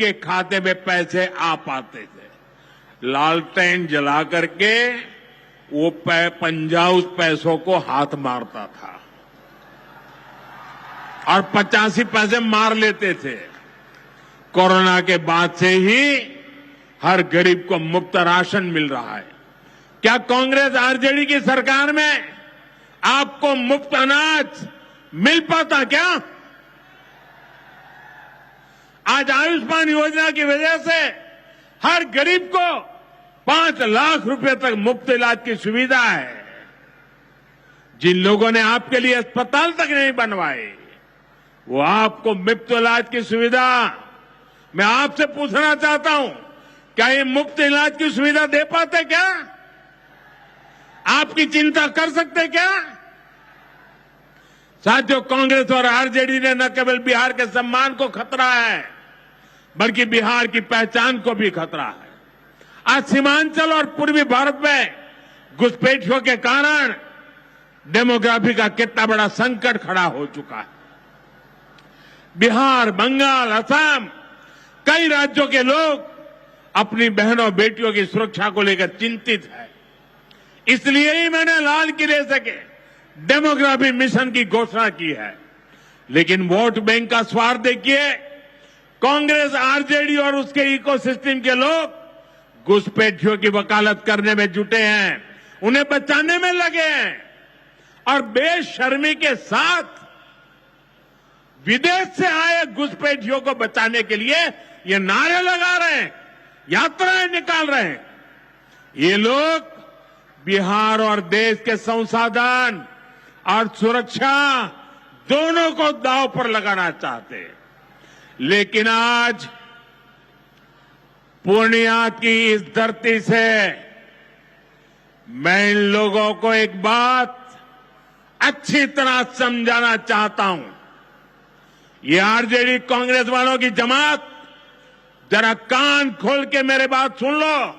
के खाते में पैसे आ पाते थे। लालटेन जला करके वो पंजा उस पैसों को हाथ मारता था और 85 पैसे मार लेते थे। कोरोना के बाद से ही हर गरीब को मुफ्त राशन मिल रहा है। क्या कांग्रेस आरजेडी की सरकार में आपको मुफ्त अनाज मिल पाता क्या? आज आयुष्मान योजना की वजह से हर गरीब को 5 लाख रुपए तक मुफ्त इलाज की सुविधा है। जिन लोगों ने आपके लिए अस्पताल तक नहीं बनवाए, वो आपको मुफ्त इलाज की सुविधा, मैं आपसे पूछना चाहता हूं, क्या ये मुफ्त इलाज की सुविधा दे पाते क्या? आपकी चिंता कर सकते क्या? साथियों, कांग्रेस और आरजेडी ने न केवल बिहार के सम्मान को खतरा है, बल्कि बिहार की पहचान को भी खतरा है। आज सीमांचल और पूर्वी भारत में घुसपैठियों के कारण डेमोग्राफी का कितना बड़ा संकट खड़ा हो चुका है। बिहार, बंगाल, असम, कई राज्यों के लोग अपनी बहनों बेटियों की सुरक्षा को लेकर चिंतित है। इसलिए ही मैंने लाल किले से डेमोग्राफी मिशन की घोषणा की है। लेकिन वोट बैंक का स्वार्थ देखिए, कांग्रेस, आरजेडी और उसके इकोसिस्टम के लोग घुसपैठियों की वकालत करने में जुटे हैं, उन्हें बचाने में लगे हैं और बेशर्मी के साथ विदेश से आए घुसपैठियों को बचाने के लिए ये नारे लगा रहे हैं, यात्राएं निकाल रहे हैं। ये लोग बिहार और देश के संसाधन और सुरक्षा दोनों को दांव पर लगाना चाहते हैं। लेकिन आज पूर्णिया की इस धरती से मैं इन लोगों को एक बात अच्छी तरह समझाना चाहता हूं। ये आरजेडी कांग्रेस वालों की जमात, जरा कान खोल के मेरे बात सुन लो।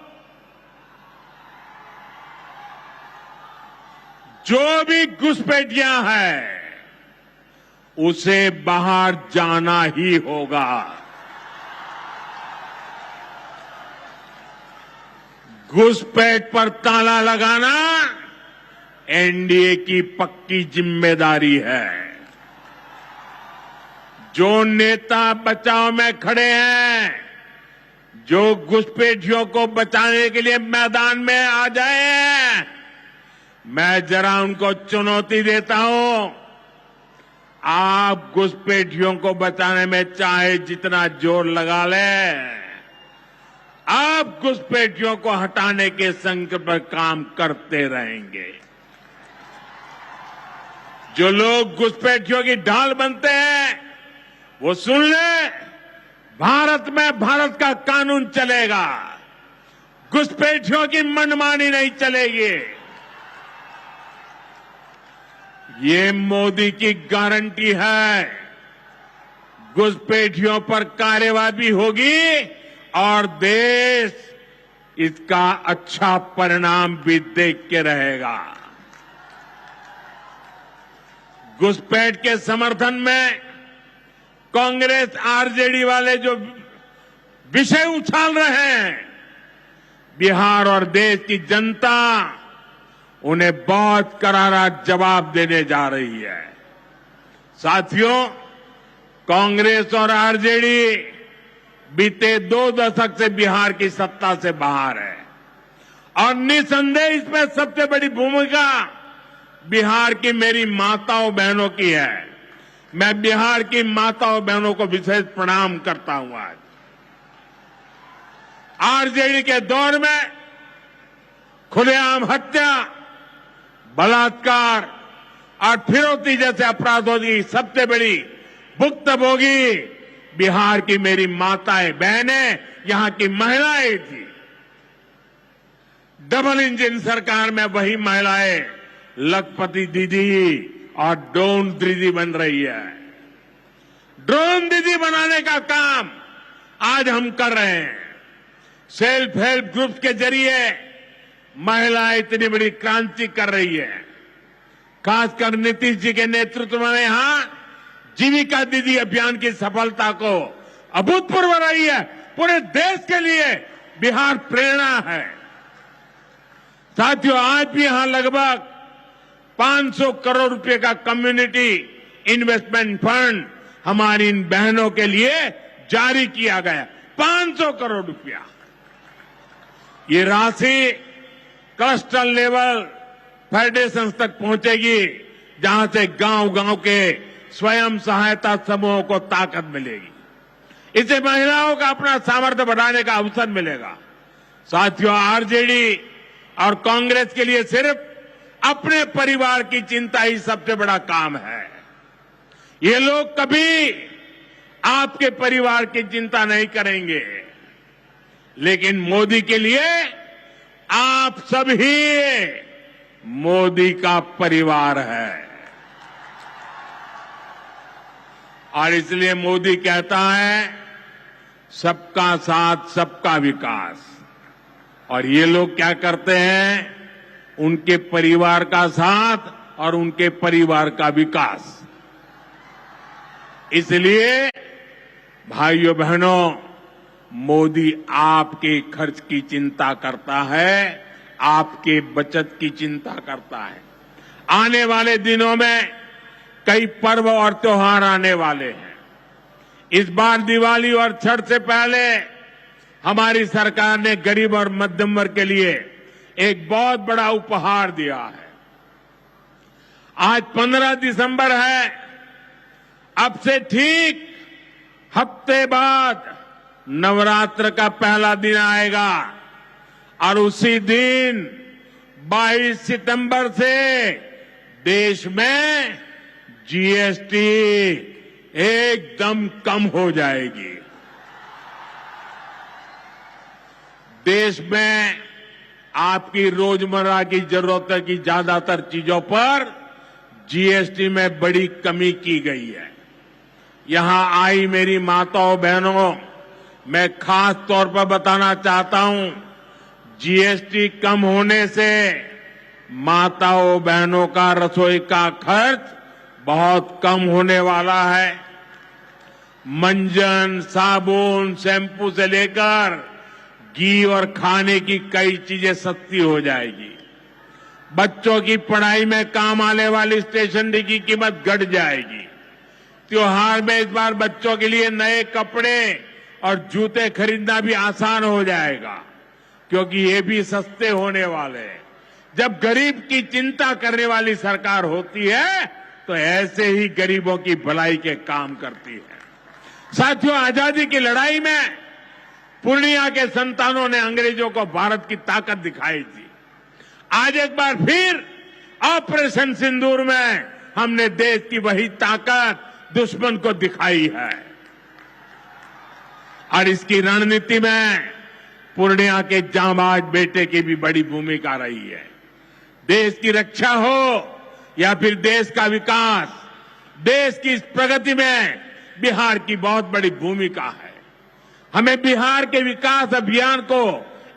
जो भी घुसपैठियां हैं, उसे बाहर जाना ही होगा। घुसपैठ पर ताला लगाना एनडीए की पक्की जिम्मेदारी है। जो नेता बचाव में खड़े हैं, जो घुसपैठियों को बचाने के लिए मैदान में आ जाए, मैं जरा उनको चुनौती देता हूं। आप घुसपैठियों को बचाने में चाहे जितना जोर लगा लें, आप घुसपैठियों को हटाने के संकल्प पर काम करते रहेंगे। जो लोग घुसपैठियों की ढाल बनते हैं, वो सुन ले, भारत में भारत का कानून चलेगा, घुसपैठियों की मनमानी नहीं चलेगी। ये मोदी की गारंटी है। घुसपैठियों पर कार्रवाई होगी और देश इसका अच्छा परिणाम भी देख के रहेगा। घुसपैठ के समर्थन में कांग्रेस, आरजेडी वाले जो विषय उछाल रहे हैं, बिहार और देश की जनता उन्हें बहुत करारा जवाब देने जा रही है। साथियों, कांग्रेस और आरजेडी बीते 2 दशक से बिहार की सत्ता से बाहर है और निसंदेह इसमें सबसे बड़ी भूमिका बिहार की मेरी माताओं बहनों की है। मैं बिहार की माताओं बहनों को विशेष प्रणाम करता हूं। आज आरजेडी के दौर में खुलेआम हत्या, बलात्कार और फिरौती जैसे अपराधों की सबसे बड़ी भुक्तभोगी बिहार की मेरी माताएं बहनें, यहां की महिलाएं थी। डबल इंजन सरकार में वही महिलाएं लखपति दीदी और ड्रोन दीदी बन रही है। ड्रोन दीदी बनाने का काम आज हम कर रहे हैं। सेल्फ हेल्प ग्रुप्स के जरिए महिलाएं इतनी बड़ी क्रांति कर रही है। खासकर नीतीश जी के नेतृत्व में यहां जीविका दीदी अभियान की सफलता को अभूतपूर्व रही है। पूरे देश के लिए बिहार प्रेरणा है। साथियों, आज भी यहां लगभग 500 करोड़ रुपए का कम्युनिटी इन्वेस्टमेंट फंड हमारी इन बहनों के लिए जारी किया गया। 500 करोड़ रुपया। ये राशि क्लस्टर लेवल फेडरेशन तक पहुंचेगी, जहां से गांव-गांव के स्वयं सहायता समूहों को ताकत मिलेगी। इससे महिलाओं का अपना सामर्थ्य बढ़ाने का अवसर मिलेगा। साथियों, आरजेडी और कांग्रेस के लिए सिर्फ अपने परिवार की चिंता ही सबसे बड़ा काम है। ये लोग कभी आपके परिवार की चिंता नहीं करेंगे, लेकिन मोदी के लिए आप सभी मोदी का परिवार है। और इसलिए मोदी कहता है, सबका साथ सबका विकास। और ये लोग क्या करते हैं? उनके परिवार का साथ और उनके परिवार का विकास। इसलिए भाइयों बहनों, मोदी आपके खर्च की चिंता करता है, आपके बचत की चिंता करता है। आने वाले दिनों में कई पर्व और त्योहार आने वाले हैं। इस बार दिवाली और छठ से पहले हमारी सरकार ने गरीब और मध्यम वर्ग के लिए एक बहुत बड़ा उपहार दिया है। आज 15 दिसंबर है। अब से ठीक हफ्ते बाद नवरात्र का पहला दिन आएगा और उसी दिन 22 सितंबर से देश में जीएसटी एकदम कम हो जाएगी। देश में आपकी रोजमर्रा की जरूरतों की ज्यादातर चीजों पर जीएसटी में बड़ी कमी की गई है। यहां आई मेरी माताओं बहनों, मैं खास तौर पर बताना चाहता हूं, जीएसटी कम होने से माताओं बहनों का रसोई का खर्च बहुत कम होने वाला है। मंजन, साबुन, शैम्पू से लेकर घी और खाने की कई चीजें सस्ती हो जाएगी। बच्चों की पढ़ाई में काम आने वाली स्टेशनरी की कीमत घट जाएगी। त्योहार में इस बार बच्चों के लिए नए कपड़े और जूते खरीदना भी आसान हो जाएगा, क्योंकि ये भी सस्ते होने वाले हैं। जब गरीब की चिंता करने वाली सरकार होती है तो ऐसे ही गरीबों की भलाई के काम करती है। साथियों, आजादी की लड़ाई में पूर्णिया के संतानों ने अंग्रेजों को भारत की ताकत दिखाई थी। आज एक बार फिर ऑपरेशन सिंदूर में हमने देश की वही ताकत दुश्मन को दिखाई है। और इसकी रणनीति में पूर्णिया के जांबाज बेटे की भी बड़ी भूमिका रही है। देश की रक्षा हो या फिर देश का विकास, देश की इस प्रगति में बिहार की बहुत बड़ी भूमिका है। हमें बिहार के विकास अभियान को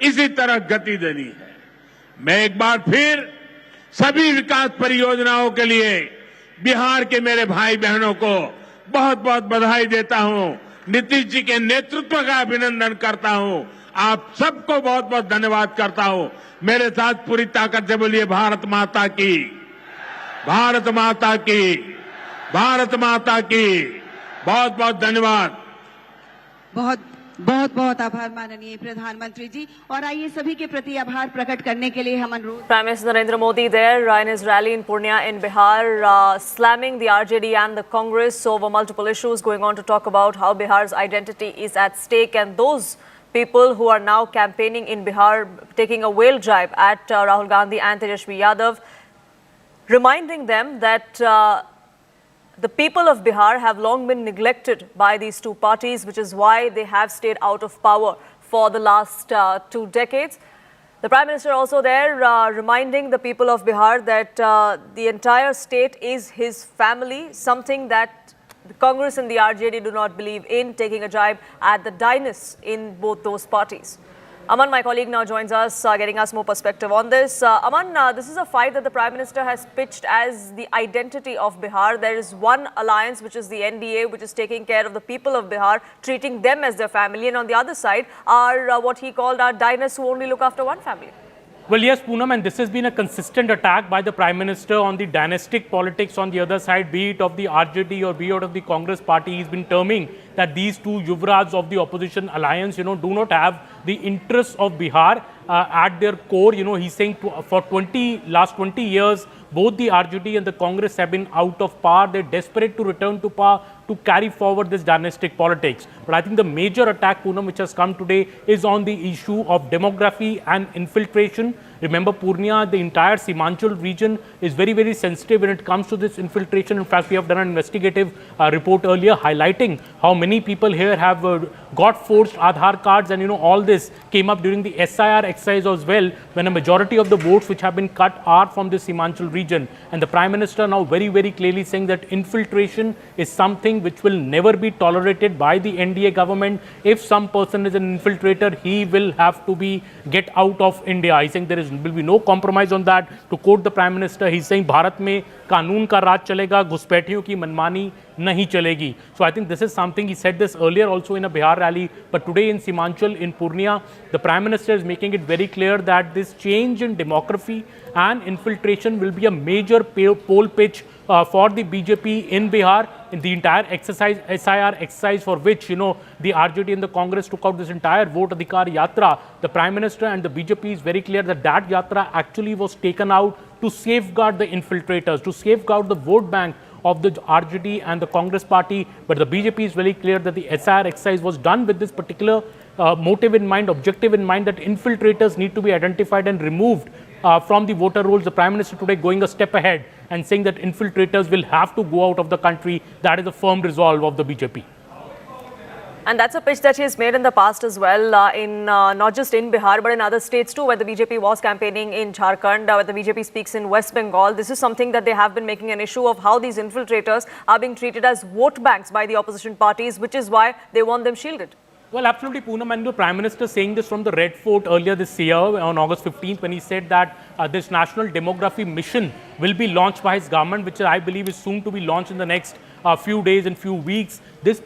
इसी तरह गति देनी है। मैं एक बार फिर सभी विकास परियोजनाओं के लिए बिहार के मेरे भाई बहनों को बहुत बहुत बधाई देता हूं। नीतीश जी के नेतृत्व का अभिनंदन करता हूं। आप सबको बहुत बहुत धन्यवाद करता हूं। मेरे साथ पूरी ताकत से बोलिए, भारत माता की, भारत माता की, भारत माता की। बहुत बहुत धन्यवाद। बहुत बहुत आभार माननीय प्रधानमंत्री जी। और आइए सभी के प्रति आभार प्रकट करने के लिए हम अनुरोध। Prime Minister Narendra Modi there in his rally in Purnia in Bihar, slamming the RJD and the Congress over multiple issues, going on to talk about how Bihar's identity is at stake, and those people who are now campaigning in Bihar taking a whale drive at Rahul Gandhi and Tejashwi Yadav, reminding them that the people of Bihar have long been neglected by these two parties, which is why they have stayed out of power for the last 2 decades. The Prime Minister also there reminding the people of Bihar that the entire state is his family, something that the Congress and the RJD do not believe in, taking a jibe at the diners in both those parties. Aman, my colleague, now joins us, getting us more perspective on this. Aman, this is a fight that the Prime Minister has pitched as the identity of Bihar. There is one alliance, which is the NDA, which is taking care of the people of Bihar, treating them as their family. And on the other side are what he called our dynasts who only look after one family. Well, yes, Poonam, and this has been a consistent attack by the Prime Minister on the dynastic politics on the other side, be it of the RJD or be it of the Congress party. He's been terming that these two Yuvraj of the opposition alliance, do not have the interests of Bihar at their core. He's saying for last 20 years, both the RJD and the Congress have been out of power. They're desperate to return to power to carry forward this dynastic politics. But I think the major attack, Poonam, which has come today is on the issue of demography and infiltration. Remember, Purnia, the entire Simanchal region is very, very sensitive when it comes to this infiltration. In fact, we have done an investigative report earlier highlighting how many people here have got forged Aadhaar cards, and all this came up during the SIR exercise as well, when a majority of the votes which have been cut are from the Simanchal region. And the Prime Minister now very, very clearly saying that infiltration is something which will never be tolerated by the NDA government. If some person is an infiltrator, he will have to get out of India. He's saying there will be no compromise on that. To quote the Prime Minister, he's saying Bharat mein कानून का राज चलेगा, घुसपैठियों की मनमानी नहीं चलेगी. So I think this is something, he said this earlier also in a Bihar rally, but today in Simanchal, in Purnia, the Prime Minister is making it very clear that this change in demography and infiltration will be a major poll pitch for the BJP in Bihar. In the entire exercise, SIR exercise, for which, the RJD and the Congress took out this entire vote Adhikar Yatra, the Prime Minister and the BJP is very clear that that Yatra actually was taken out to safeguard the infiltrators, to safeguard the vote bank of the RJD and the Congress party. But the BJP is very clear that the SIR exercise was done with this particular motive in mind, objective in mind, that infiltrators need to be identified and removed from the voter rolls. The Prime Minister today going a step ahead and saying that infiltrators will have to go out of the country. That is a firm resolve of the BJP. And that's a pitch that he has made in the past as well, not just in Bihar, but in other states too, where the BJP was campaigning in Jharkhand, where the BJP speaks in West Bengal. This is something that they have been making an issue of, how these infiltrators are being treated as vote banks by the opposition parties, which is why they want them shielded. Well, absolutely, Poonam, and the Prime Minister saying this from the Red Fort earlier this year on August 15th, when he said that this national demography mission will be launched by his government, which I believe is soon to be launched in the next few days and few weeks. This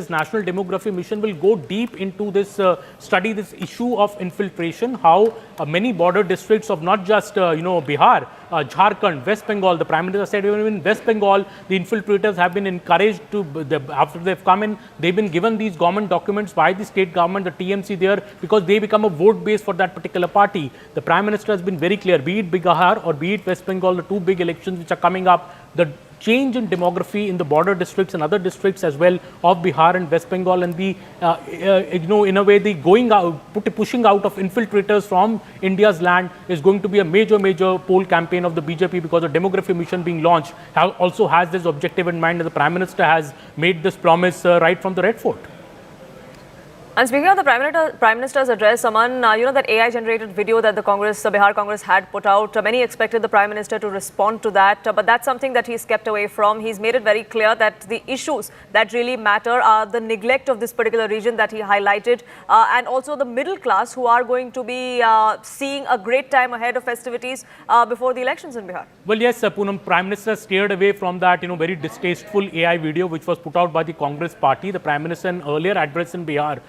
national demography mission will go deep into this, study this issue of infiltration, how many border districts of not just, Bihar, Jharkhand, West Bengal, the Prime Minister said even in West Bengal, the infiltrators have been encouraged to, after they've come in, they've been given these government documents by the state government, the TMC there, because they become a vote base for that particular party. The Prime Minister has been very clear, be it Bihar or be it West Bengal, the two big elections which are coming up, the change in demography in the border districts and other districts as well of Bihar and West Bengal, and the, in a way, the going out, pushing out of infiltrators from India's land is going to be a major poll campaign of the BJP, because the demography mission being launched also has this objective in mind, and the Prime Minister has made this promise right from the Red Fort. And speaking of the Prime Minister's address, Aman, that AI-generated video that the Bihar Congress had put out, many expected the Prime Minister to respond to that, but that's something that he's kept away from. He's made it very clear that the issues that really matter are the neglect of this particular region that he highlighted, and also the middle class who are going to be seeing a great time ahead of festivities before the elections in Bihar. Well, yes, Poonam, Prime Minister steered away from that, very distasteful AI video which was put out by the Congress party. The Prime Minister in earlier address in Bihar,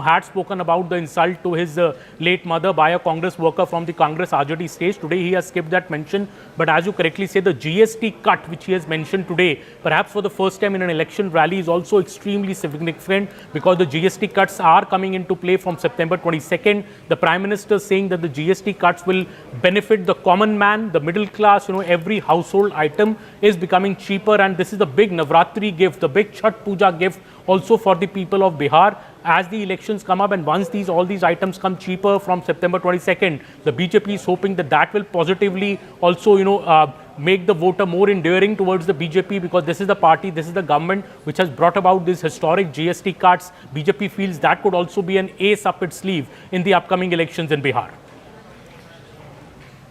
had spoken about the insult to his late mother by a Congress worker from the Congress RJD stage. Today he has skipped that mention, but as you correctly say, the GST cut which he has mentioned today, perhaps for the first time in an election rally, is also extremely significant, because the GST cuts are coming into play from September 22nd. The Prime Minister saying that the GST cuts will benefit the common man, the middle class, every household item is becoming cheaper, and this is the big Navratri gift, the big Chhat Puja gift also for the people of Bihar. As the elections come up, and once all these items come cheaper from September 22nd, the BJP is hoping that that will positively also, make the voter more enduring towards the BJP, because this is the party, this is the government which has brought about these historic GST cuts. BJP feels that could also be an ace up its sleeve in the upcoming elections in Bihar.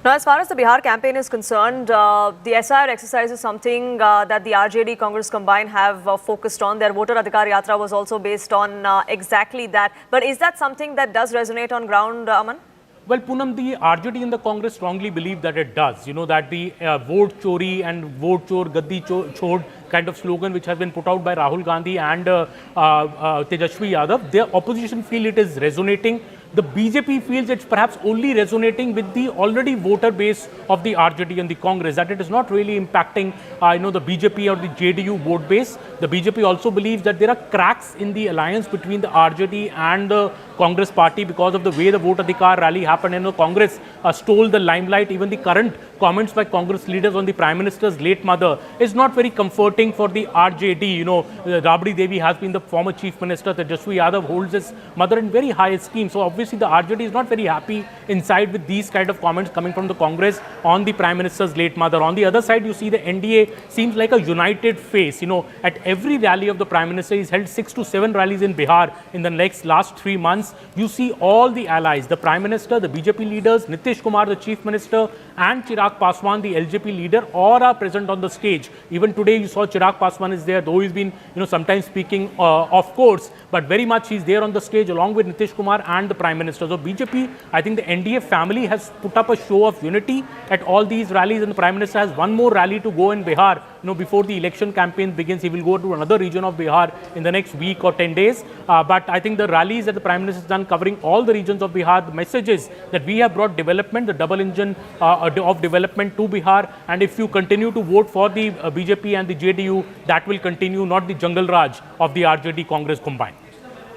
Now, as far as the Bihar campaign is concerned, the SIR exercise is something that the RJD Congress combined have focused on. Their voter Adhikar Yatra was also based on exactly that. But is that something that does resonate on ground, Aman? Well, Poonam, the RJD and the Congress strongly believe that it does. You know, that the vote chori and vote chor, gaddi chod kind of slogan which has been put out by Rahul Gandhi and Tejashwi Yadav, their opposition feel it is resonating. The BJP feels it's perhaps only resonating with the already voter base of the RJD and the Congress, that it is not really impacting, the BJP or the JDU vote base. The BJP also believes that there are cracks in the alliance between the RJD and the Congress party because of the way the vote Adhikar rally happened, and the Congress stole the limelight. Even the current comments by Congress leaders on the Prime Minister's late mother is not very comforting for the RJD. You know, Rabri Devi has been the former Chief Minister. Tejashwi Yadav holds his mother in very high esteem. So obviously the RJD is not very happy inside with these kind of comments coming from the Congress on the Prime Minister's late mother. On the other side, you see the NDA seems like a united face. You know, at every rally of the Prime Minister, he's held 6 to 7 rallies in Bihar in the last 3 months. You see all the allies, the Prime Minister, the BJP leaders, Nitish Kumar, the Chief Minister, and Chirag Paswan, the LJP leader, all are present on the stage. Even today, you saw Chirag Paswan is there, though he's been, sometimes speaking off course, but very much he's there on the stage along with Nitish Kumar and the Prime Minister. So BJP, I think the NDA family has put up a show of unity at all these rallies, and the Prime Minister has one more rally to go in Bihar. Before the election campaign begins, he will go to another region of Bihar in the next week or 10 days. But I think the rallies that the Prime Minister has done covering all the regions of Bihar, the message is that we have brought development, the double engine of development to Bihar. And if you continue to vote for the BJP and the JDU, that will continue, not the jungle raj of the RJD Congress combined.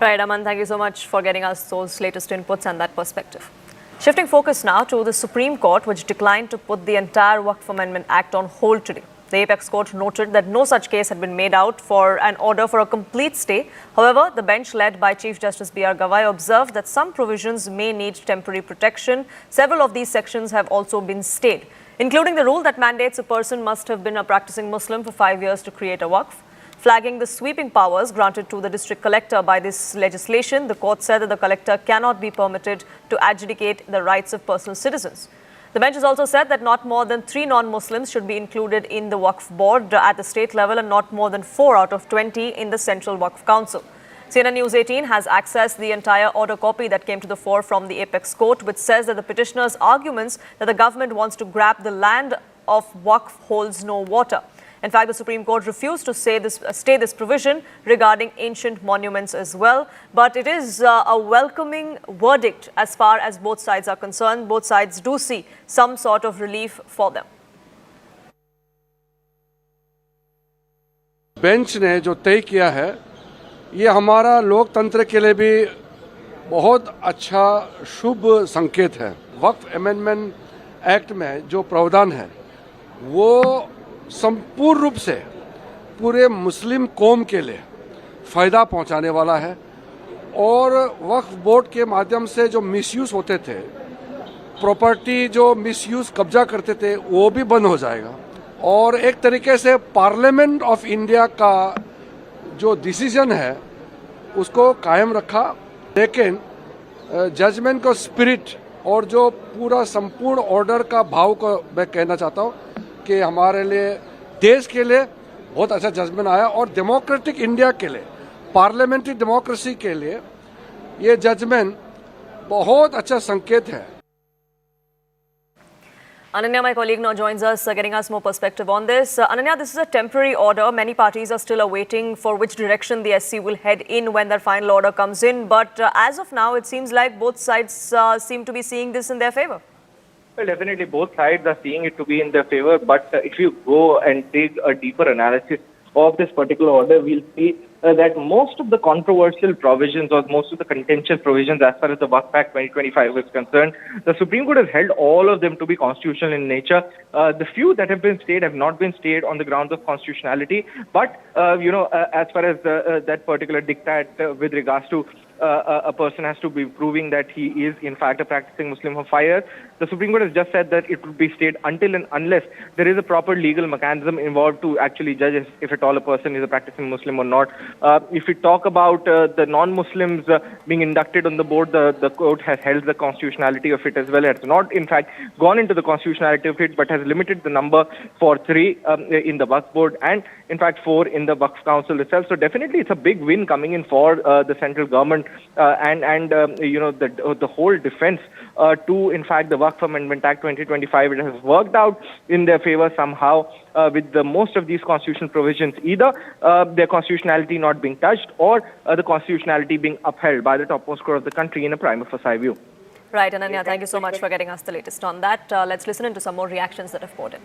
Right, Aman, thank you so much for getting us those latest inputs and that perspective. Shifting focus now to the Supreme Court, which declined to put the entire Waqf Amendment Act on hold today. The Apex Court noted that no such case had been made out for an order for a complete stay. However, the bench led by Chief Justice B.R. Gavai observed that some provisions may need temporary protection. Several of these sections have also been stayed, including the rule that mandates a person must have been a practicing Muslim for 5 years to create a waqf. Flagging the sweeping powers granted to the district collector by this legislation, the court said that the collector cannot be permitted to adjudicate the rights of personal citizens. The bench has also said that not more than 3 non-Muslims should be included in the Waqf board at the state level and not more than 4 out of 20 in the Central Waqf Council. CNN News 18 has accessed the entire order copy that came to the fore from the Apex Court, which says that the petitioner's arguments that the government wants to grab the land of Waqf holds no water. In fact, the Supreme Court refused to stay this provision regarding ancient monuments as well. But it is a welcoming verdict as far as both sides are concerned. Both sides do see some sort of relief for them. Bench ने जो तय किया है, ये हमारा लोकतंत्र के लिए भी बहुत अच्छा शुभ संकेत है। वक्फ अमेंडमेंट एक्ट में जो प्रावधान है, वो संपूर्ण रूप से पूरे मुस्लिम कौम के लिए फ़ायदा पहुंचाने वाला है और वक्फ बोर्ड के माध्यम से जो मिसयूज़ होते थे, प्रॉपर्टी जो मिसयूज़ कब्जा करते थे, वो भी बंद हो जाएगा और एक तरीके से पार्लियामेंट ऑफ इंडिया का जो डिसीजन है उसको कायम रखा, लेकिन जजमेंट का स्पिरिट और जो पूरा संपूर्ण ऑर्डर का भाव को मैं कहना चाहता हूँ कि हमारे लिए देश के लिए बहुत अच्छा जजमेंट आया और डेमोक्रेटिक इंडिया के लिए, पार्लियामेंट्री डेमोक्रेसी के लिए ये जजमेंट बहुत अच्छा संकेत है। Ananya, my colleague, now joins us, getting us more perspective on this. Ananya, this is a temporary order. Many parties are still awaiting for which direction the SC will head in when their final order comes in. But as of now, it seems like both sides seem to be seeing this in their favor. Well, definitely both sides are seeing it to be in their favor. But if you go and take a deeper analysis of this particular order, we'll see that most of the controversial provisions or most of the contentious provisions as far as the Waqf Act 2025 is concerned, the Supreme Court has held all of them to be constitutional in nature. The few that have been stayed have not been stayed on the grounds of constitutionality. But, as far as that particular diktat with regards to a person has to be proving that he is in fact a practicing Muslim for 5 years. The Supreme Court has just said that it would be stayed until and unless there is a proper legal mechanism involved to actually judge if at all a person is a practicing Muslim or not. If we talk about the non-Muslims being inducted on the board, the court has held the constitutionality of it as well. It has not, in fact, gone into the constitutionality of it, but has limited the number for 3 in the Waqf board and, in fact, 4 in the Waqf council itself. So definitely, it's a big win coming in for the central government and the whole defense to, in fact, the Waqf Amendment Act 2025. It has worked out in their favor somehow with the most of these constitutional provisions, either their constitutionality not being touched or the constitutionality being upheld by the topmost court of the country in a prima facie view. Right, Ananya, thank you so much for getting us the latest on that. Let's listen into some more reactions that have poured in.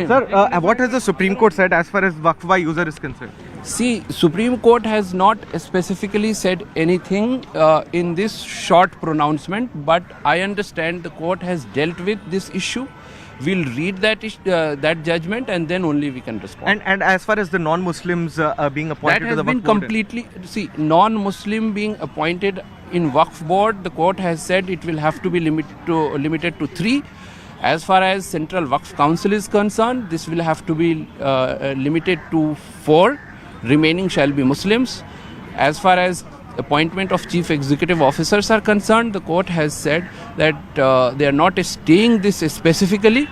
Sir, what has the Supreme Court said as far as Waqf by user is concerned? See, Supreme Court has not specifically said anything in this short pronouncement, but I understand the court has dealt with this issue. We'll read that judgment and then only we can respond. And as far as the non-Muslims being appointed to the Waqf board? That has been completely, see, non-Muslim being appointed in Waqf board, the court has said it will have to be limited to 3. As far as Central Waqf Council is concerned, this will have to be limited to 4. Remaining shall be Muslims. As far as appointment of chief executive officers are concerned, the court has said that they are not staying this specifically,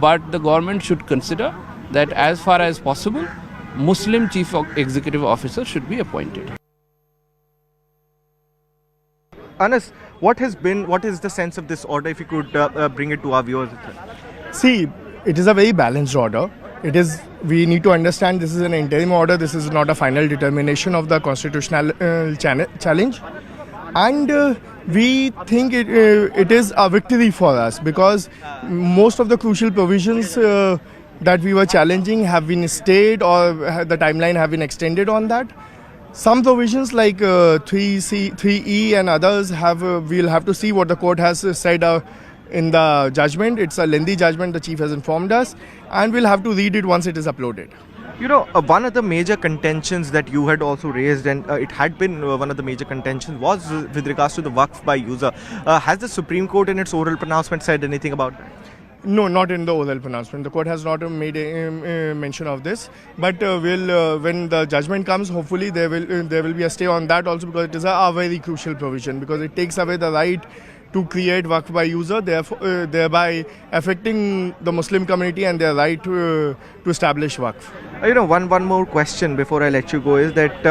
but the government should consider that as far as possible, Muslim chief executive officer should be appointed. Anas, what is the sense of this order, if you could bring it to our viewers? See, it is a very balanced order. We need to understand this is an interim order. This is not a final determination of the constitutional challenge. And we think it is a victory for us because most of the crucial provisions that we were challenging have been stayed or the timeline have been extended on that. Some provisions like 3E and others we'll have to see what the court has said in the judgment. It's a lengthy judgment, the chief has informed us, and we'll have to read it once it is uploaded. You know, one of the major contentions that you had also raised, and it had been one of the major contentions, was with regards to the Waqf by user. Has the Supreme Court in its oral pronouncement said anything about that? No, not in the oral pronouncement. The court has not made a mention of this. But when the judgment comes, hopefully there will be a stay on that also, because it is a very crucial provision, because it takes away the right to create Waqf by user, thereby affecting the Muslim community and their right to establish Waqf. You know, one more question before I let you go is that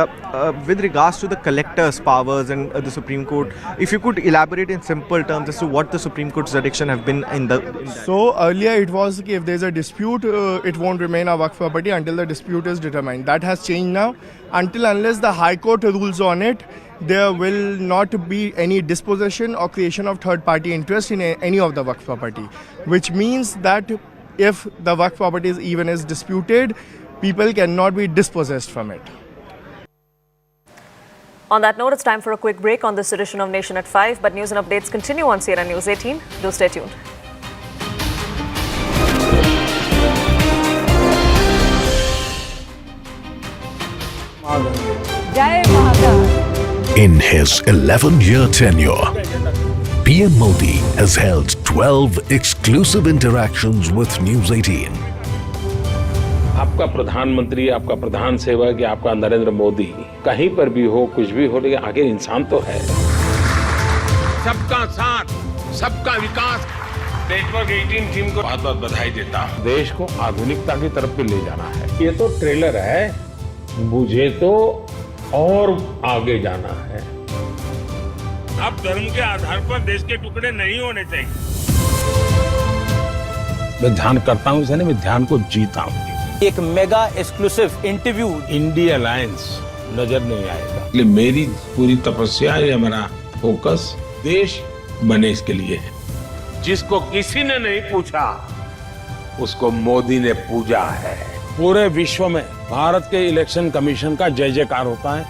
with regards to the collector's powers and the Supreme Court, if you could elaborate in simple terms as to what the Supreme Court's direction have been in that. So earlier it was if there is a dispute, it won't remain a Waqf property until the dispute is determined. That has changed now. Until unless the High Court rules on it, there will not be any dispossession or creation of third-party interest in any of the Waqf property, which means that if the Waqf property is disputed, people cannot be dispossessed from it. On that note, it's time for a quick break on this edition of Nation at 5, but news and updates continue on CNN News 18. Do stay tuned. In his 11-year tenure, PM Modi has held 12 exclusive interactions with News 18. आपका प्रधानमंत्री, आपका प्रधान सेवक या आपका नरेंद्र मोदी कहीं पर भी हो, कुछ भी हो, लेकिन आखिर इंसान तो है। सबका साथ, सबका विकास। नेटवर्क 18 टीम को बहुत-बहुत बधाई देता हूं। देश को आधुनिकता की तरफ भी ले जाना है। ये तो ट्रेलर है, मुझे तो और आगे जाना है। अब धर्म के आधार पर देश के टुकड़े नहीं होने चाहिए। मैं ध्यान करता हूं, इसलिए मैं ध्यान को जीता हूं। एक mega exclusive interview India alliance नजर नहीं आएगा, इसलिए मेरी पूरी तपस्या या मेरा फोकस देश बने इसके लिए है। जिसको किसी ने नहीं पूछा, उसको मोदी ने पूजा है। पूरे विश्व में भारत के इलेक्शन कमीशन का जय जयकार होता है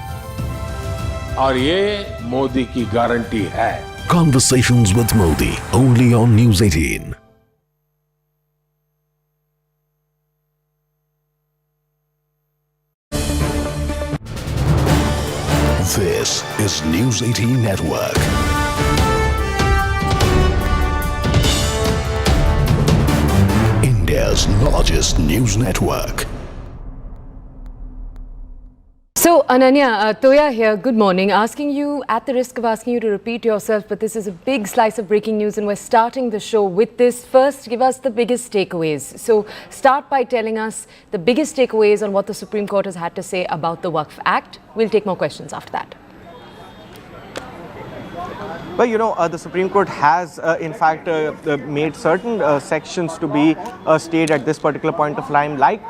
और ये मोदी की गारंटी है। Conversations with Modi, only on News 18. This is News 18 Network. India's largest news network. So, Ananya, Toya here, good morning. Asking you, at the risk of asking you to repeat yourself, but this is a big slice of breaking news and we're starting the show with this. First, give us the biggest takeaways. So, start by telling us the biggest takeaways on what the Supreme Court has had to say about the Waqf Act. We'll take more questions after that. Well, you know, the Supreme Court has, in fact, made certain sections to be stayed at this particular point of time, like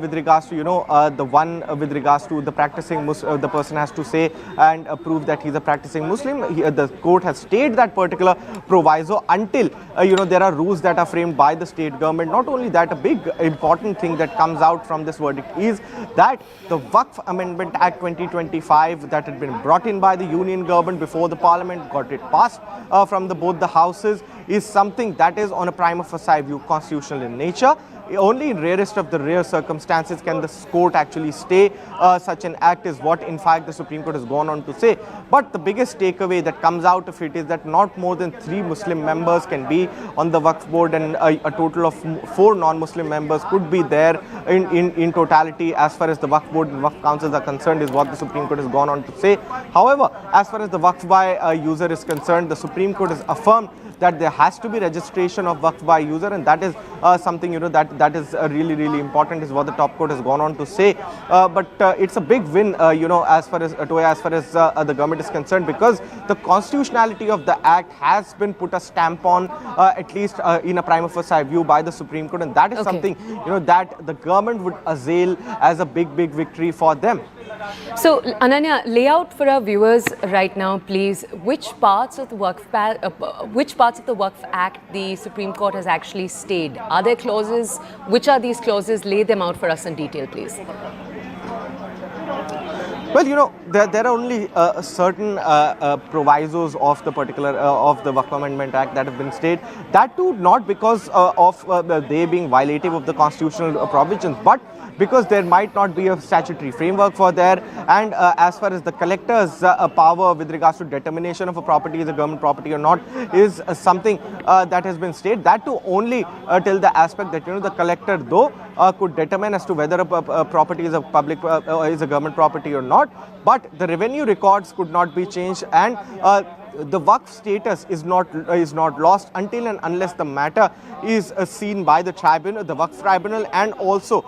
with regards to, you know, the one with regards to the practicing Muslim, the person has to say and prove that he's a practicing Muslim. The court has stayed that particular proviso until, you know, there are rules that are framed by the state government. Not only that, a big important thing that comes out from this verdict is that the Waqf Amendment Act 2025 that had been brought in by the union government before the parliament got it passed from both the houses is something that is on a prima facie view constitutional in nature. Only in rarest of the rare circumstances can the court actually stay such an act, is what in fact the Supreme Court has gone on to say. But the biggest takeaway that comes out of it is that not more than 3 Muslim members can be on the Waqf board, and a total of 4 non-Muslim members could be there in totality as far as the Waqf board and Waqf councils are concerned, is what the Supreme Court has gone on to say. However, as far as the Waqf by user is concerned, the Supreme Court has affirmed that there has to be registration of Waqf by user, and that is something, you know, that is really important, is what the top court has gone on to say. But it's a big win, you know, as far as Toya, as far as the government is concerned, because the constitutionality of the act has been put a stamp on, at least in a prima facie view, by the Supreme Court, and that is something, you know, that the government would assail as a big victory for them. So, Ananya, lay out for our viewers right now, please, which parts of the Waqf Act the Supreme Court has actually stayed. Are there clauses? Which are these clauses? Lay them out for us in detail, please. Well, you know, there are only certain provisos of the particular of the Waqf Amendment Act that have been stayed. That too not because of they being violative of the constitutional provisions, but because there might not be a statutory framework for there, and as far as the collector's power with regards to determination of a property is a government property or not is something that has been stated. That too only till the aspect that, you know, the collector though could determine as to whether a property is a public is a government property or not, but the revenue records could not be changed, and the Waqf status is not lost until and unless the matter is seen by the tribunal, the Waqf tribunal, and also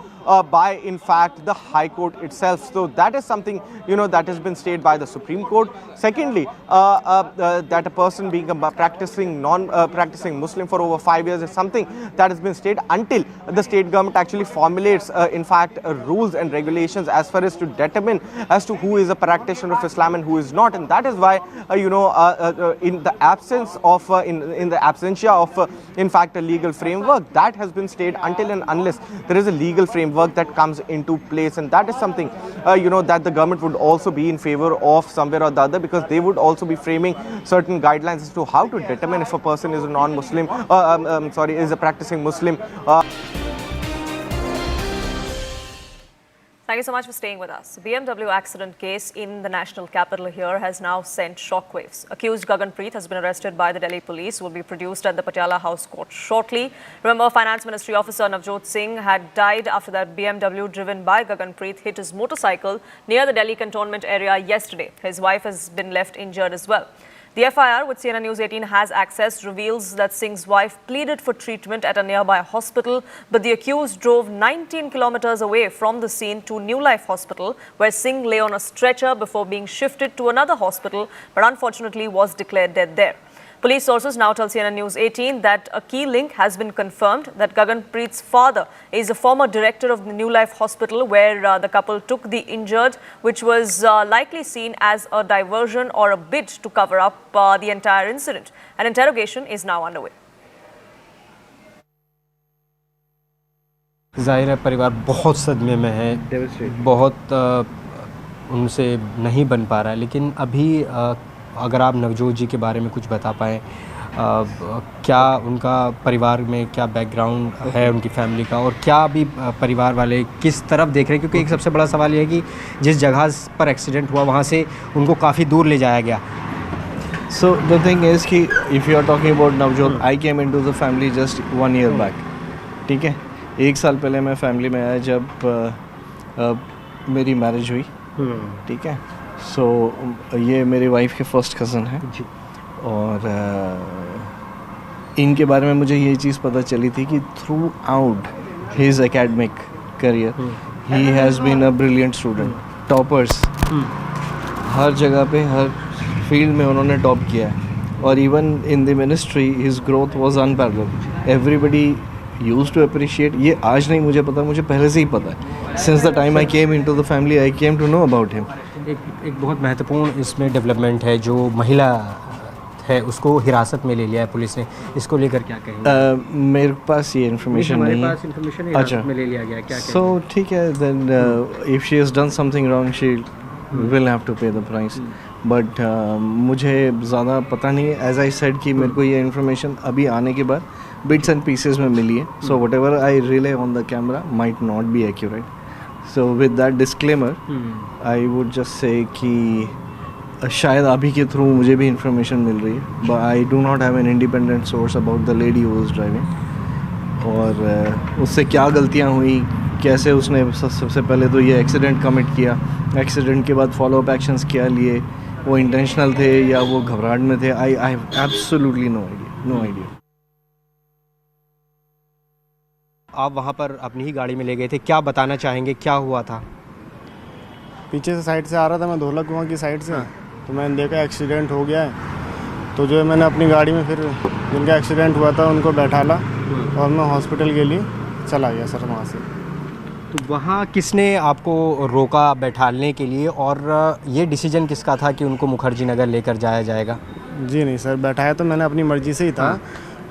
by, in fact, the High Court itself. So that is something, you know, that has been stated by the Supreme Court. Secondly, that a person being a practicing Muslim for over 5 years is something that has been stated until the state government actually formulates, in fact, rules and regulations as far as to determine as to who is a practitioner of Islam and who is not. And that is why, you know, in the absence of, in the absentia of, in fact, a legal framework, that has been stated until and unless there is a legal framework that comes into place. And that is something, you know, that the government would also be in favor of somewhere or the other, because they would also be framing certain guidelines as to how to determine if a person is a non-Muslim, is a practicing Muslim. Thank you so much for staying with us. The BMW accident case in the national capital here has now sent shockwaves. Accused Gaganpreet has been arrested by the Delhi police, will be produced at the Patiala House Court shortly. Remember, Finance Ministry officer Navjot Singh had died after that BMW driven by Gaganpreet hit his motorcycle near the Delhi cantonment area yesterday. His wife has been left injured as well. The FIR, which CNN News 18 has accessed, reveals that Singh's wife pleaded for treatment at a nearby hospital, but the accused drove 19 kilometers away from the scene to New Life Hospital, where Singh lay on a stretcher before being shifted to another hospital, but unfortunately was declared dead there. Police sources now tell CNN News 18 that a key link has been confirmed, that Gaganpreet's father is a former director of the New Life Hospital, where the couple took the injured, which was likely seen as a diversion or a bid to cover up the entire incident. An interrogation is now underway. जाहिर है परिवार बहुत सदमे में है, बहुत उनसे नहीं बन पा रहा है, लेकिन अभी अगर आप नवजोत जी के बारे में कुछ बता पाएँ, क्या उनका परिवार में क्या बैकग्राउंड है उनकी फैमिली का, और क्या अभी परिवार वाले किस तरफ देख रहे हैं, क्योंकि एक सबसे बड़ा सवाल ये है कि जिस जगह पर एक्सीडेंट हुआ वहाँ से उनको काफ़ी दूर ले जाया गया। So the thing is कि if you are talking about Navjot, I came into the family just 1 year back. ठीक है, 1 साल पहले मैं फैमिली में आया जब मेरी मैरिज हुई। ठीक है, सो ये मेरी वाइफ के फर्स्ट कज़न है और इनके बारे में मुझे ये चीज़ पता चली थी कि throughout his academic career he has been a brilliant student, toppers हर जगह पे हर फील्ड में उन्होंने टॉप किया है और even in the ministry his growth was unparallel. Everybody used to appreciate, ये आज नहीं मुझे पता, मुझे पहले से ही पता है। Since the time I came into the family I came to know about him. एक बहुत महत्वपूर्ण इसमें डेवलपमेंट है, जो महिला है उसको हिरासत में ले लिया है पुलिस ने, इसको लेकर क्या कहेंगे? मेरे पास ये इन्फॉर्मेशन नहीं है। इन्फॉर्मेशन हिरासत में ले लिया गया, क्या सो ठीक है, then if she has done something wrong she will have to pay the price, but मुझे ज़्यादा पता नहीं है। एज आई सेड कि मेरे को ये इन्फॉर्मेशन अभी आने के बाद बिट्स एंड पीसेस में मिली है, so what ever I relay on the camera might not be accurate. So with that disclaimer I would just say कि शायद अभी के थ्रू मुझे भी इंफॉर्मेशन मिल रही है, but I do not have an independent source about the lady who was driving और उससे क्या गलतियां हुई, कैसे उसने सबसे पहले तो ये एक्सीडेंट कमिट किया, एक्सीडेंट के बाद फॉलोअप एक्शंस क्या लिए, वो इंटेंशनल थे या वो घबराहट में थे, I have absolutely no idea. आप वहाँ पर अपनी ही गाड़ी में ले गए थे, क्या बताना चाहेंगे, क्या हुआ था? पीछे से साइड से आ रहा था मैं, धोला कुआं की साइड से, तो मैंने देखा एक्सीडेंट हो गया है, तो जो है मैंने अपनी गाड़ी में फिर जिनका एक्सीडेंट हुआ था उनको बैठाला और मैं हॉस्पिटल के लिए चला गया सर वहाँ से। तो वहाँ किसने आपको रोका बैठालने के लिए, और ये डिसीजन किसका था कि उनको मुखर्जी नगर लेकर जाया जाएगा? जी नहीं सर, बैठाया तो मैंने अपनी मर्जी से ही था,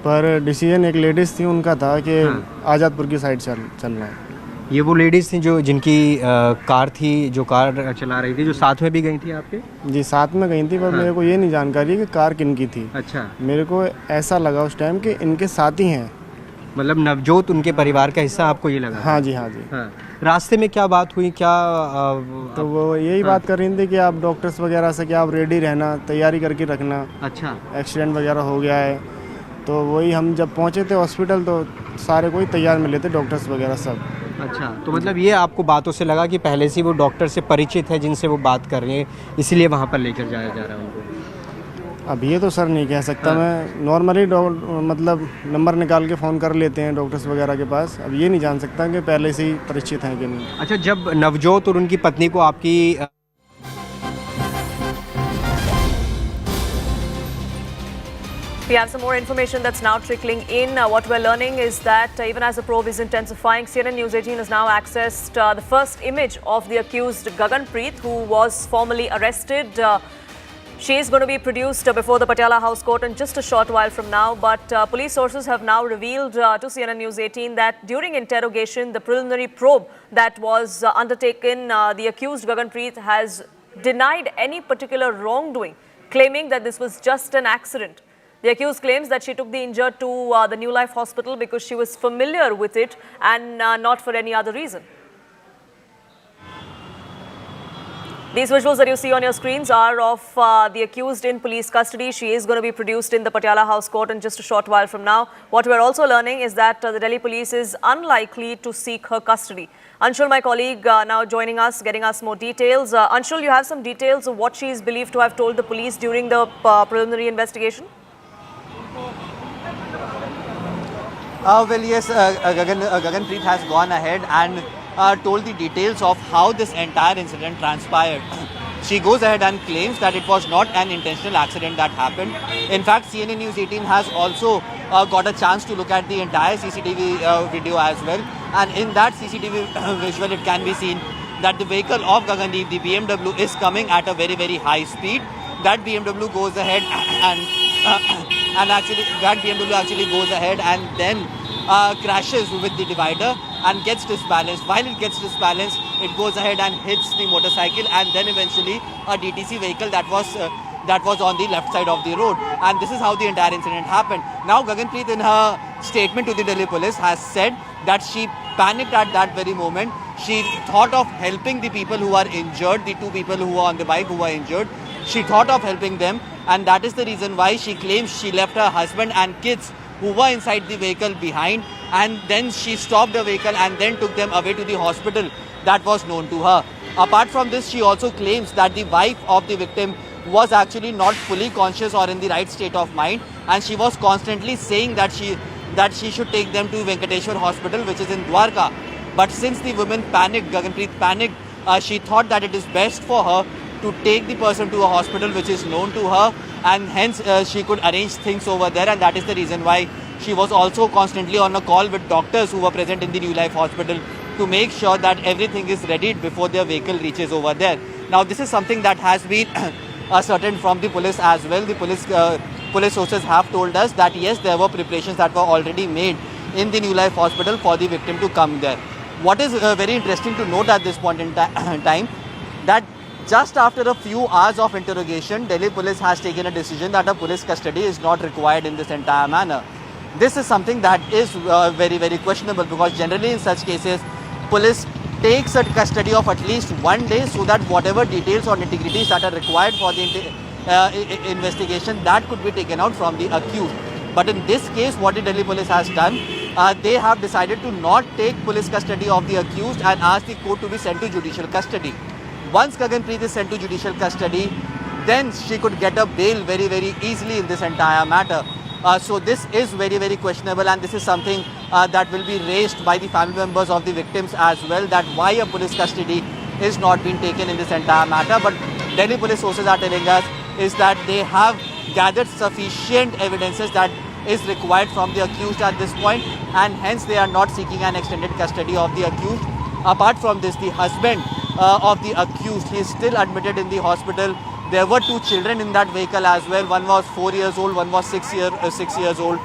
पर डिसीजन एक लेडीज़ थी उनका था कि आज़ादपुर की साइड चलना है। ये वो लेडीज़ थी जो जिनकी कार थी, जो कार चला रही थी, जो साथ में भी गई थी आपके? जी साथ में गई थी, पर मेरे को ये नहीं जानकारी कि कार किन की थी। अच्छा, मेरे मेरे को ऐसा लगा उस टाइम कि इनके साथी हैं, मतलब नवजोत उनके परिवार का हिस्सा आपको ये लगा? हाँ जी हाँ जी। हाँ। रास्ते में क्या बात हुई, क्या तो वो यही बात कर रही थी कि आप डॉक्टर्स वगैरह से कि आप रेडी रहना, तैयारी करके रखना, अच्छा एक्सीडेंट वगैरह हो गया है। तो वही हम जब पहुँचे थे हॉस्पिटल तो सारे कोई तैयार मिले थे, डॉक्टर्स वगैरह सब। अच्छा, तो मतलब ये आपको बातों से लगा कि पहले से वो डॉक्टर से परिचित है जिनसे वो बात कर रहे हैं, इसीलिए वहाँ पर लेकर जाया जा रहा है उनको? अब ये तो सर नहीं कह सकता मैं, नॉर्मली मतलब नंबर निकाल के फ़ोन कर लेते हैं डॉक्टर्स वगैरह के पास, अब ये नहीं जान सकता कि पहले से ही परिचित हैं कि नहीं। अच्छा, जब नवजोत और उनकी पत्नी को आपकी We have some more information that's now trickling in. What we're learning is that even as the probe is intensifying, CNN News 18 has now accessed the first image of the accused Gaganpreet, who was formally arrested. She is going to be produced before the Patiala House Court in just a short while from now. But police sources have now revealed to CNN News 18 that during interrogation, the preliminary probe that was undertaken, the accused Gaganpreet has denied any particular wrongdoing, claiming that this was just an accident. The accused claims that she took the injured to the New Life Hospital because she was familiar with it and not for any other reason. These visuals that you see on your screens are of the accused in police custody. She is going to be produced in the Patiala House Court in just a short while from now. What we're also learning is that the Delhi police is unlikely to seek her custody. Anshul, my colleague, now joining us, getting us more details. Anshul, you have some details of what she is believed to have told the police during the preliminary investigation? Well, yes, Gaganpreet has gone ahead and told the details of how this entire incident transpired. She goes ahead and claims that it was not an intentional accident that happened. In fact, CNN News 18 has also got a chance to look at the entire CCTV video as well. And in that CCTV visual, it can be seen that the vehicle of Gagandeep, the BMW, is coming at a very, very high speed. That BMW goes ahead and actually goes ahead and then crashes with the divider and gets disbalanced. While it gets disbalanced, it goes ahead and hits the motorcycle and then eventually a DTC vehicle that was that was on the left side of the road. And this is how the entire incident happened. Now Gaganpreet in her statement to the Delhi police has said that she panicked at that very moment. She thought of helping the people who are injured, the two people who were on the bike who were injured. She thought of helping them, and that is the reason why she claims she left her husband and kids who were inside the vehicle behind, and then she stopped the vehicle and then took them away to the hospital that was known to her. Apart from this, she also claims that the wife of the victim was actually not fully conscious or in the right state of mind, and she was constantly saying that she should take them to Venkateshwar Hospital, which is in Dwarka. But since the woman panicked, Gaganpreet panicked, she thought that it is best for her to take the person to a hospital which is known to her, and hence she could arrange things over there, and that is the reason why she was also constantly on a call with doctors who were present in the New Life Hospital to make sure that everything is readied before their vehicle reaches over there. Now this is something that has been ascertained from the police as well. The police sources have told us that yes, there were preparations that were already made in the New Life Hospital for the victim to come there. What is very interesting to note at this point in time, that just after a few hours of interrogation, Delhi police has taken a decision that a police custody is not required in this entire manner. This is something that is very, very questionable, because generally in such cases, police takes a custody of at least 1 day so that whatever details or nitty-gritties that are required for the investigation, that could be taken out from the accused. But in this case, what the Delhi police has done, they have decided to not take police custody of the accused and ask the court to be sent to judicial custody. Once Gaganpreet is sent to judicial custody, then she could get a bail very, very easily in this entire matter. So this is very, very questionable, and this is something that will be raised by the family members of the victims as well, that why a police custody is not being taken in this entire matter. But Delhi police sources are telling us is that they have gathered sufficient evidences that is required from the accused at this point, and hence they are not seeking an extended custody of the accused. Apart from this, the husband of the accused, he is still admitted in the hospital. There were two children in that vehicle as well. One was 4 years old, one was 6 years old.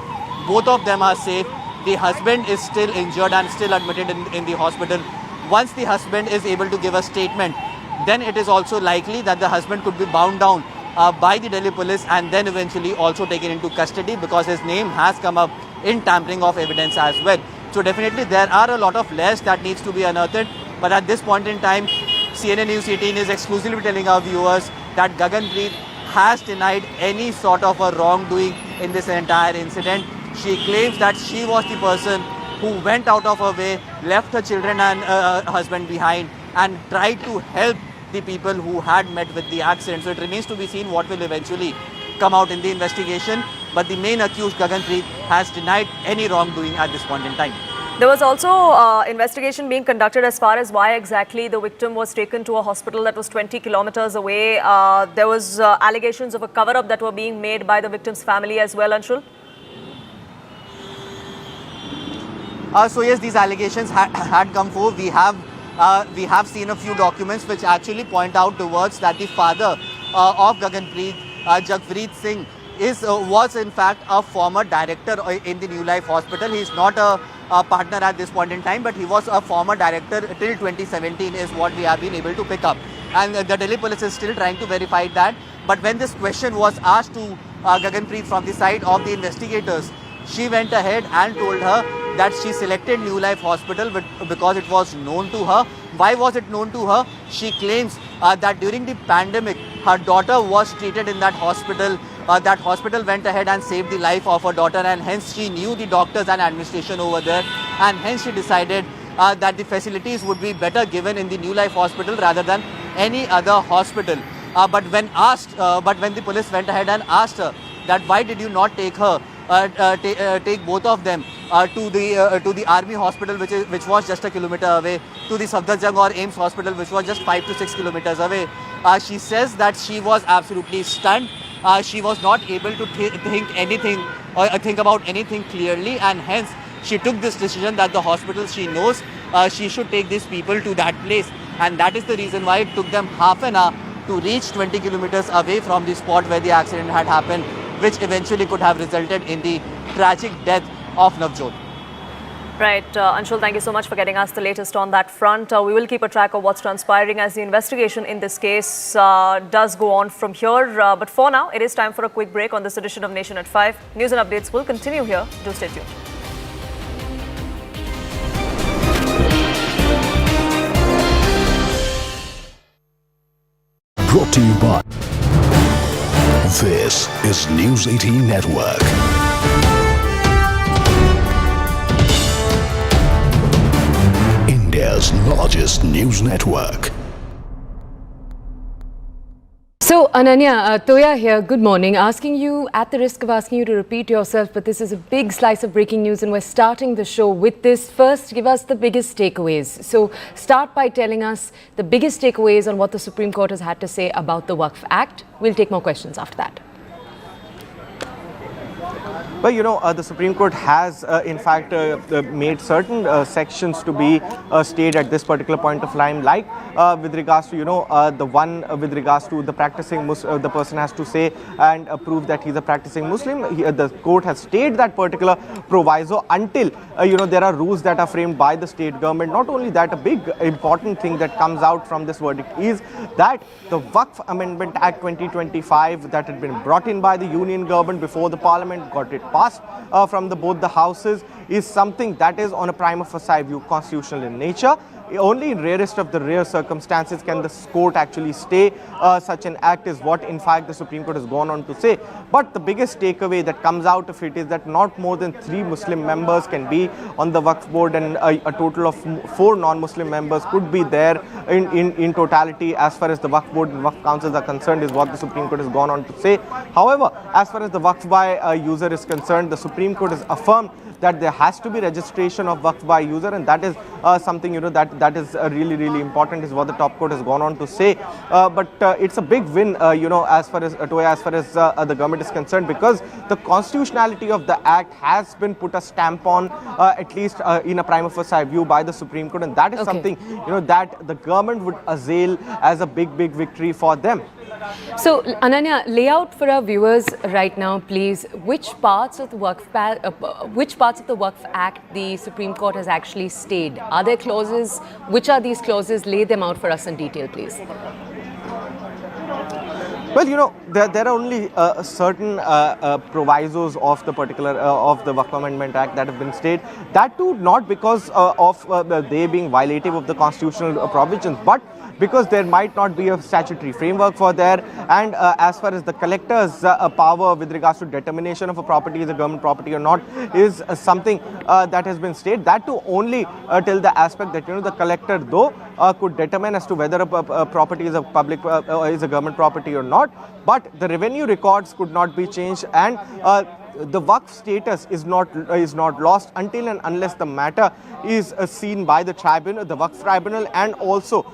Both of them are safe. The husband is still injured and still admitted in the hospital. Once the husband is able to give a statement, then it is also likely that the husband could be bound down by the Delhi police and then eventually also taken into custody, because his name has come up in tampering of evidence as well. So definitely there are a lot of layers that needs to be unearthed. But at this point in time, CNN News 18 is exclusively telling our viewers that Gaganpreet has denied any sort of a wrongdoing in this entire incident. She claims that she was the person who went out of her way, left her children and husband behind, and tried to help the people who had met with the accident. So it remains to be seen what will eventually come out in the investigation. But the main accused, Gaganpreet, has denied any wrongdoing at this point in time. There was also investigation being conducted as far as why exactly the victim was taken to a hospital that was 20 kilometers away. There was allegations of a cover-up that were being made by the victim's family as well, Anshul? So yes, these allegations had come forward. We have seen a few documents which actually point out towards that the father of Gaganpreet, Jagpreet Singh, was in fact a former director in the New Life Hospital. He is not a partner at this point in time, but he was a former director till 2017 is what we have been able to pick up. And the Delhi police is still trying to verify that. But when this question was asked to Gaganpreet from the side of the investigators, she went ahead and told her that she selected New Life Hospital because it was known to her. Why was it known to her? She claims that during the pandemic, her daughter was treated in that hospital. That hospital went ahead and saved the life of her daughter, and hence she knew the doctors and administration over there, and hence she decided that the facilities would be better given in the New Life Hospital rather than any other hospital. But when the police went ahead and asked her that why did you not take her, take both of them to the army hospital, which was just a kilometer away, to the Safdarjung or AIMS hospital, which was just 5 to 6 kilometers away, she says that she was absolutely stunned. She was not able to think anything or think about anything clearly, and hence she took this decision that the hospital she knows, she should take these people to that place, and that is the reason why it took them half an hour to reach 20 kilometers away from the spot where the accident had happened, which eventually could have resulted in the tragic death of Navjot. Right, Anshul, thank you so much for getting us the latest on that front. We will keep a track of what's transpiring as the investigation in this case does go on from here. But for now, it is time for a quick break on this edition of Nation at 5. News and updates will continue here. Do stay tuned. Brought to you by This is News 18 Network. India's largest news network. So, Ananya, Toya here, good morning. Asking you, at the risk of asking you to repeat yourself, but this is a big slice of breaking news and we're starting the show with this. First, give us the biggest takeaways. So, start by telling us the biggest takeaways on what the Supreme Court has had to say about the Waqf Act. We'll take more questions after that. Well, the Supreme Court has, in fact, made certain sections to be stayed at this particular point of time, like with regards to, the one with regards to the practicing Muslim, the person has to say and prove that he's a practicing Muslim. The court has stayed that particular proviso until, there are rules that are framed by the state government. Not only that, a big important thing that comes out from this verdict is that the Waqf Amendment Act 2025 that had been brought in by the union government before the parliament got it passed from both the houses is something that is on a prima facie view constitutional in nature. Only in rarest of the rare circumstances can the court actually stay such an act, is what in fact the Supreme Court has gone on to say. But the biggest takeaway that comes out of it is that not more than 3 Muslim members can be on the Waqf board, and a total of 4 non-Muslim members could be there in totality as far as the Waqf board and Waqf councils are concerned, is what the Supreme Court has gone on to say. However, as far as the Waqf by user is concerned, the Supreme Court has affirmed that there has to be registration of Waqf by user, and that is something that is really important, is what the top court has gone on to say. But it's a big win, as far as the government is concerned, because the constitutionality of the act has been put a stamp on, at least in a prima facie view, by the Supreme Court, and that is something that the government would assail as a big victory for them. So, Ananya, lay out for our viewers right now, please, which parts of the Waqf Act the Supreme Court has actually stayed. Are there clauses? Which are these clauses? Lay them out for us in detail, please. Well, there are only certain provisos of the particular of the Waqf Amendment Act that have been stayed. That too not because of they being violative of the constitutional provisions, but because there might not be a statutory framework for there, and as far as the collector's power with regards to determination of a property is a government property or not is something that has been stayed. That too only till the aspect that the collector though could determine as to whether a property is a public is a government property or not, but the revenue records could not be changed, and the Waqf status is not lost until and unless the matter is seen by the tribunal, the Waqf tribunal, and also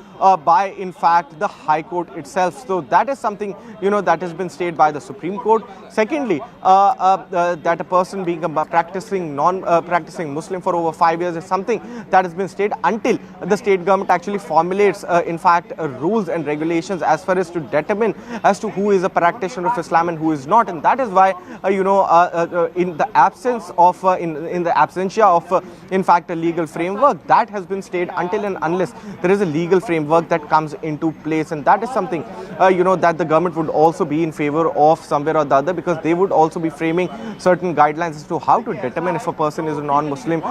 by in fact the High Court itself. So that is something that has been stayed by the Supreme Court. Secondly, that a person being a practicing Muslim for over 5 years is something that has been stayed until the state government actually formulates in fact rules and regulations as far as to determine as to who is a practitioner of Islam and who is not, and that is why in the absence of in the absentia of in fact a legal framework, that has been stayed until and unless there is a legal framework that comes into place, and that is something that the government would also be in favor of somewhere or the other, because they would also be framing certain guidelines as to how to determine if a person is a non-Muslim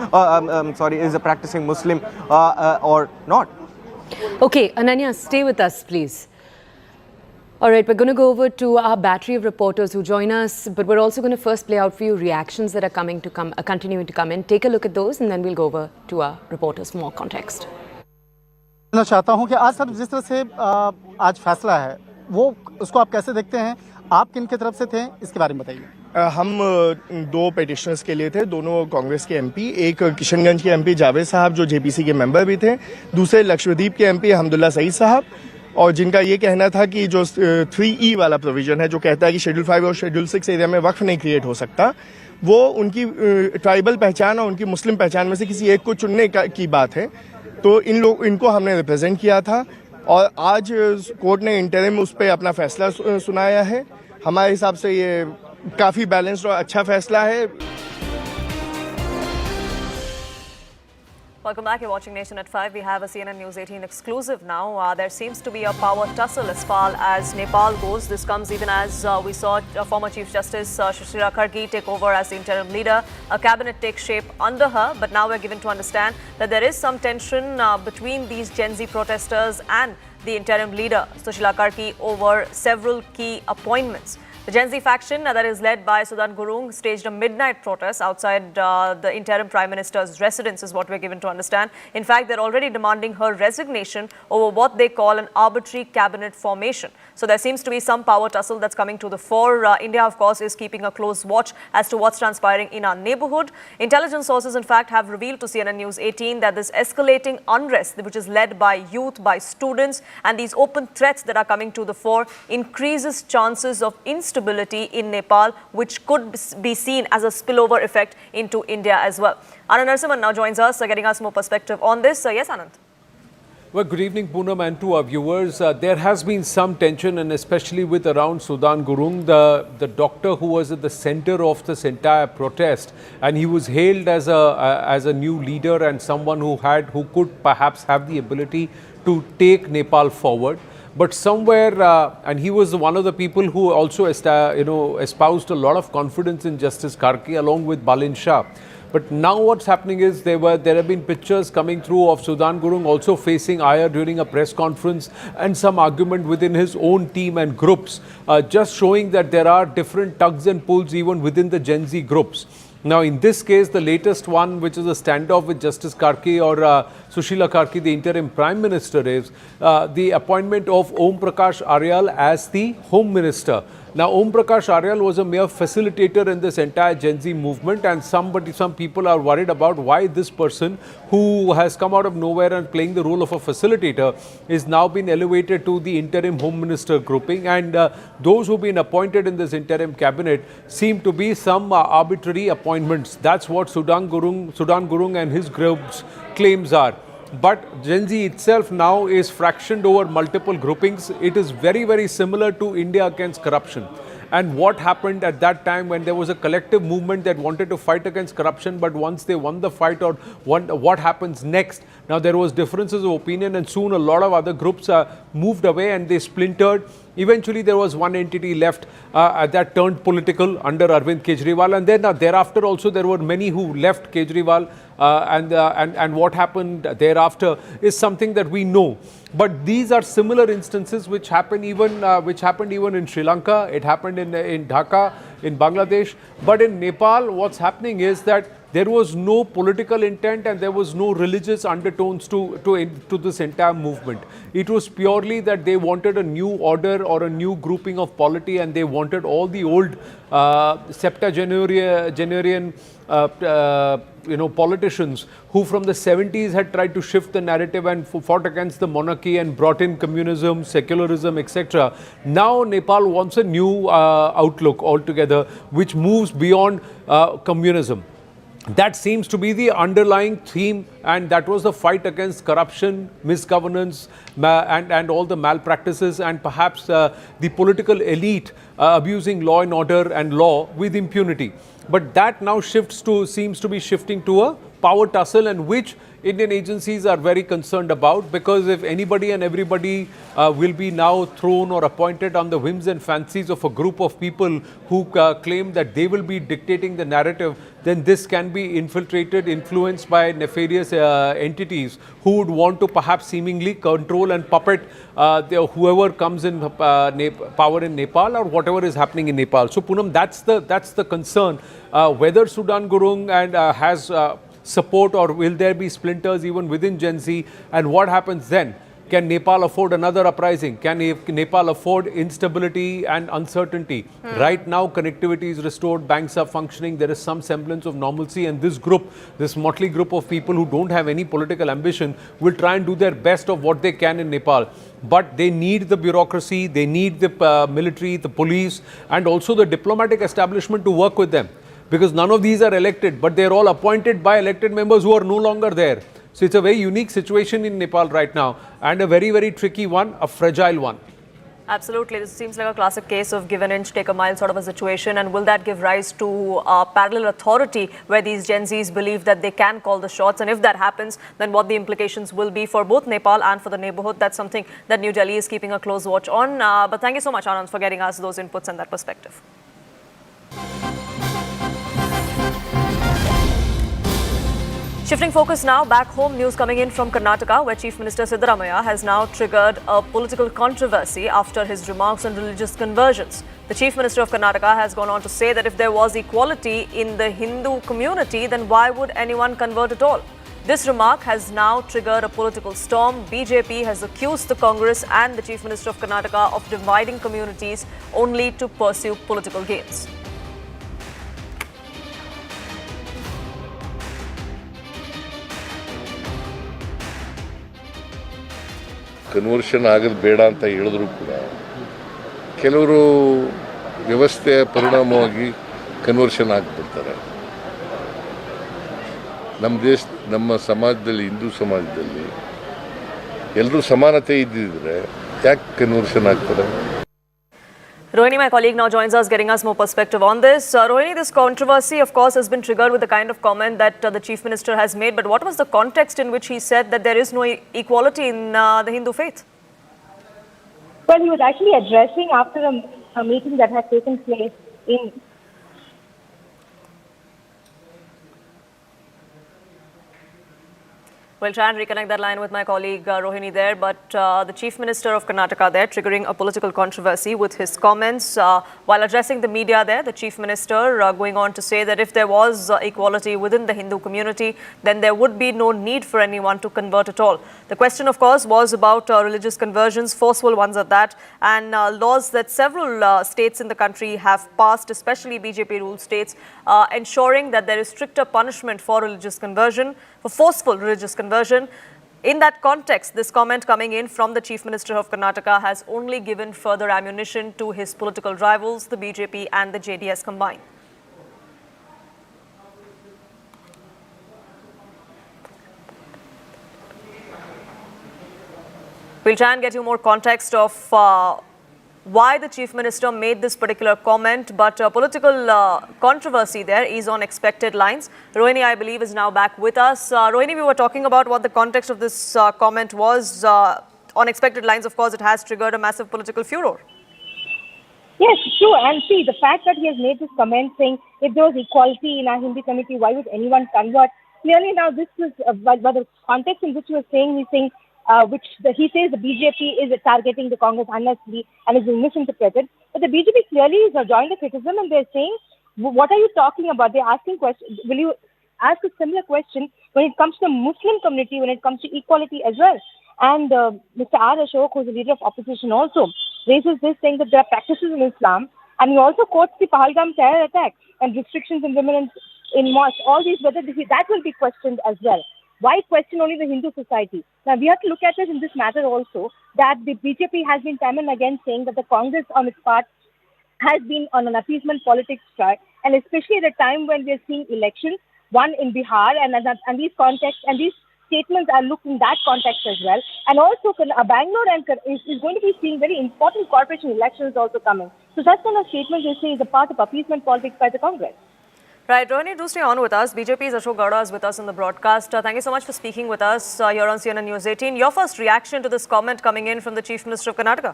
is a practicing Muslim or not. Okay, Ananya, stay with us, please. All right, we're going to go over to our battery of reporters who join us, but we're also going to first play out for you reactions that are continuing to come in. Take a look at those, and then we'll go over to our reporters for more context. मैं चाहता हूं कि आज sir जिस तरह से आज फैसला है वो उसको आप कैसे देखते हैं, आप किन की तरफ से थे, इसके बारे में बताइए। हम 2 पेटिशनर्स के लिए थे, दोनों कांग्रेस के एमपी, एक किशनगंज के एमपी जावेद साहब जो जेपीसी के मेंबर भी थे, दूसरे लक्षद्वीप के एमपी हमदुल्ला सईद साहब, और जिनका ये कहना था कि जो 3E वाला प्रोविजन है जो कहता है कि शेड्यूल 5 और शेड्यूल 6 एरिया में वक्फ नहीं क्रिएट हो सकता, वो उनकी ट्राइबल पहचान और उनकी मुस्लिम पहचान में से किसी एक को चुनने की बात है। तो इनको हमने रिप्रेजेंट किया था, और आज कोर्ट ने इंटरिम उस पर अपना फैसला सुनाया है। हमारे हिसाब से ये काफ़ी बैलेंस्ड और अच्छा फैसला है। Welcome back. You're watching Nation at 5. We have a CNN News 18 exclusive now. There seems to be a power tussle as far as Nepal goes. This comes even as we saw former Chief Justice Sushila Kirk take over as the interim leader. A cabinet takes shape under her, but now we're given to understand that there is some tension between these Gen Z protesters and the interim leader, Sushila Kirk, over several key appointments. The Gen Z faction that is led by Sudan Gurung staged a midnight protest outside the interim Prime Minister's residence, is what we're given to understand. In fact, they're already demanding her resignation over what they call an arbitrary cabinet formation. So there seems to be some power tussle that's coming to the fore. India, of course, is keeping a close watch as to what's transpiring in our neighborhood. Intelligence sources, in fact, have revealed to CNN News 18 that this escalating unrest, which is led by youth, by students, and these open threats that are coming to the fore, increases chances of instability in Nepal, which could be seen as a spillover effect into India as well. Anand Narasimhan now joins us, getting us more perspective on this. Yes, Anand. Well, good evening, Poonam, and to our viewers. There has been some tension, and especially with around Sudan Gurung, the doctor who was at the center of this entire protest, and he was hailed as a new leader and someone who could perhaps have the ability to take Nepal forward. But somewhere, and he was one of the people who also espoused a lot of confidence in Justice Karki along with Balin Shah. But now what's happening is there have been pictures coming through of Sudan Gurung also facing ire during a press conference and some argument within his own team and groups, just showing that there are different tugs and pulls even within the Gen Z groups. Now, in this case, the latest one, which is a standoff with Justice Karki or Sushila Karki, the interim Prime Minister, is the appointment of Om Prakash Aryal as the Home Minister. Now, Om Prakash Aryal was a mere facilitator in this entire Gen Z movement, and some people are worried about why this person, who has come out of nowhere and playing the role of a facilitator, is now been elevated to the interim Home Minister grouping. And those who've been appointed in this interim cabinet seem to be some arbitrary appointments. That's what Sudan Gurung and his group's claims are. But Gen Z itself now is fractioned over multiple groupings. It is very, very similar to India against corruption. And what happened at that time when there was a collective movement that wanted to fight against corruption, but once they won the fight, or what happens next? Now there was differences of opinion, and soon a lot of other groups moved away and they splintered. Eventually there was one entity left that turned political under Arvind Kejriwal, and then thereafter also there were many who left Kejriwal, and what happened thereafter is something that we know. But these are similar instances which happened even in Sri Lanka. It happened in Dhaka, in Bangladesh. But in Nepal, what's happening is that there was no political intent and there was no religious undertones to this entire movement. It was purely that they wanted a new order or a new grouping of polity, and they wanted all the old septuagenarian politicians who from the 70s had tried to shift the narrative and fought against the monarchy and brought in communism, secularism, etc. Now Nepal wants a new outlook altogether, which moves beyond communism. That seems to be the underlying theme, and that was the fight against corruption, misgovernance, and all the malpractices, and perhaps the political elite abusing law and order and law with impunity. But that now seems to be shifting to a power tussle, and which Indian agencies are very concerned about, because if anybody and everybody will be now thrown or appointed on the whims and fancies of a group of people who claim that they will be dictating the narrative, then this can be influenced by nefarious entities who would want to perhaps seemingly control and puppet whoever comes in power in Nepal, or whatever is happening in Nepal. So Poonam, that's the concern, whether Sudan Gurung has support, or will there be splinters even within Gen Z, and what happens then? Can Nepal afford another uprising? Can Nepal afford instability and uncertainty? Right now, connectivity is restored, banks are functioning, there is some semblance of normalcy, and this motley group of people who don't have any political ambition will try and do their best of what they can in Nepal. But they need the bureaucracy, they need the military, the police, and also the diplomatic establishment to work with them. Because none of these are elected, but they're all appointed by elected members who are no longer there. So it's a very unique situation in Nepal right now, and a very, very tricky one, a fragile one. Absolutely. This seems like a classic case of give an inch, take a mile sort of a situation. And will that give rise to parallel authority where these Gen Zs believe that they can call the shots? And if that happens, then what the implications will be for both Nepal and for the neighborhood? That's something that New Delhi is keeping a close watch on. But thank you so much, Anand, for getting us those inputs and that perspective. Shifting focus now, back home, news coming in from Karnataka, where Chief Minister Siddaramaiah has now triggered a political controversy after his remarks on religious conversions. The Chief Minister of Karnataka has gone on to say that if there was equality in the Hindu community, then why would anyone convert at all? This remark has now triggered a political storm. BJP has accused the Congress and the Chief Minister of Karnataka of dividing communities only to pursue political gains. Conversion ಆಗೋದು ಬೇಡ ಅಂತ ಹೇಳಿದ್ರು ಕೂಡ ಕೆಲವರು ವ್ಯವಸ್ಥೆಯ ಪರಿಣಾಮವಾಗಿ conversion ಆಗಿಬಿಡ್ತಾರೆ. ನಮ್ಮ ಸಮಾಜದಲ್ಲಿ, ಹಿಂದೂ ಸಮಾಜದಲ್ಲಿ ಎಲ್ಲರೂ ಸಮಾನತೆ ಇದ್ದಿದ್ರೆ ಯಾಕೆ ಕನ್ವರ್ಷನ್ ಆಗ್ತಾರೆ? Rohini, my colleague, now joins us, getting us more perspective on this. Rohini, this controversy, of course, has been triggered with the kind of comment that the Chief Minister has made. But what was the context in which he said that there is no equality in the Hindu faith? Well, he was actually addressing after a meeting that had taken place in... We'll try and reconnect that line with my colleague Rohini there, but the Chief Minister of Karnataka there triggering a political controversy with his comments. While addressing the media there, the Chief Minister going on to say that if there was equality within the Hindu community, then there would be no need for anyone to convert at all. The question, of course, was about religious conversions, forceful ones at that, and laws that several states in the country have passed, especially BJP-ruled states, ensuring that there is stricter punishment for religious conversion, for forceful religious conversion. In that context, this comment coming in from the Chief Minister of Karnataka has only given further ammunition to his political rivals, the BJP and the JDS combined. We'll try and get you more context of why the Chief Minister made this particular comment, but political controversy there is on expected lines. Rohini, I believe, is now back with us. Rohini, we were talking about what the context of this comment was. On expected lines, of course, it has triggered a massive political furor. Yes, true. And see, the fact that he has made this comment saying if there was equality in our Hindu community, why would anyone convert? Clearly now this is, by the context in which he was saying, he's saying, he says the BJP is targeting the Congress unnecessarily and is being misinterpreted. But the BJP clearly is joined the criticism and they're saying, what are you talking about? They're asking questions. Will you ask a similar question when it comes to the Muslim community, when it comes to equality as well? And Mr. R. Ashok, who's the leader of opposition, also raises this, saying that there are practices in Islam. And he also quotes the Pahalgam terror attack and restrictions in women in mosques. All these, whether that will be questioned as well. Why question only the Hindu society? Now, we have to look at it in this matter also, that the BJP has been time and again saying that the Congress on its part has been on an appeasement politics track, and especially at a time when we are seeing elections, one in Bihar, and these contexts and these statements are looked in that context as well. And also, Bangalore is going to be seeing very important corporation elections also coming. So such kind of statements, they say, is a part of appeasement politics by the Congress. Right, Rohini, do stay on with us. BJP's Ashok Gowda is with us in the broadcast. Thank you so much for speaking with us here on CNN News 18. Your first reaction to this comment coming in from the Chief Minister of Karnataka?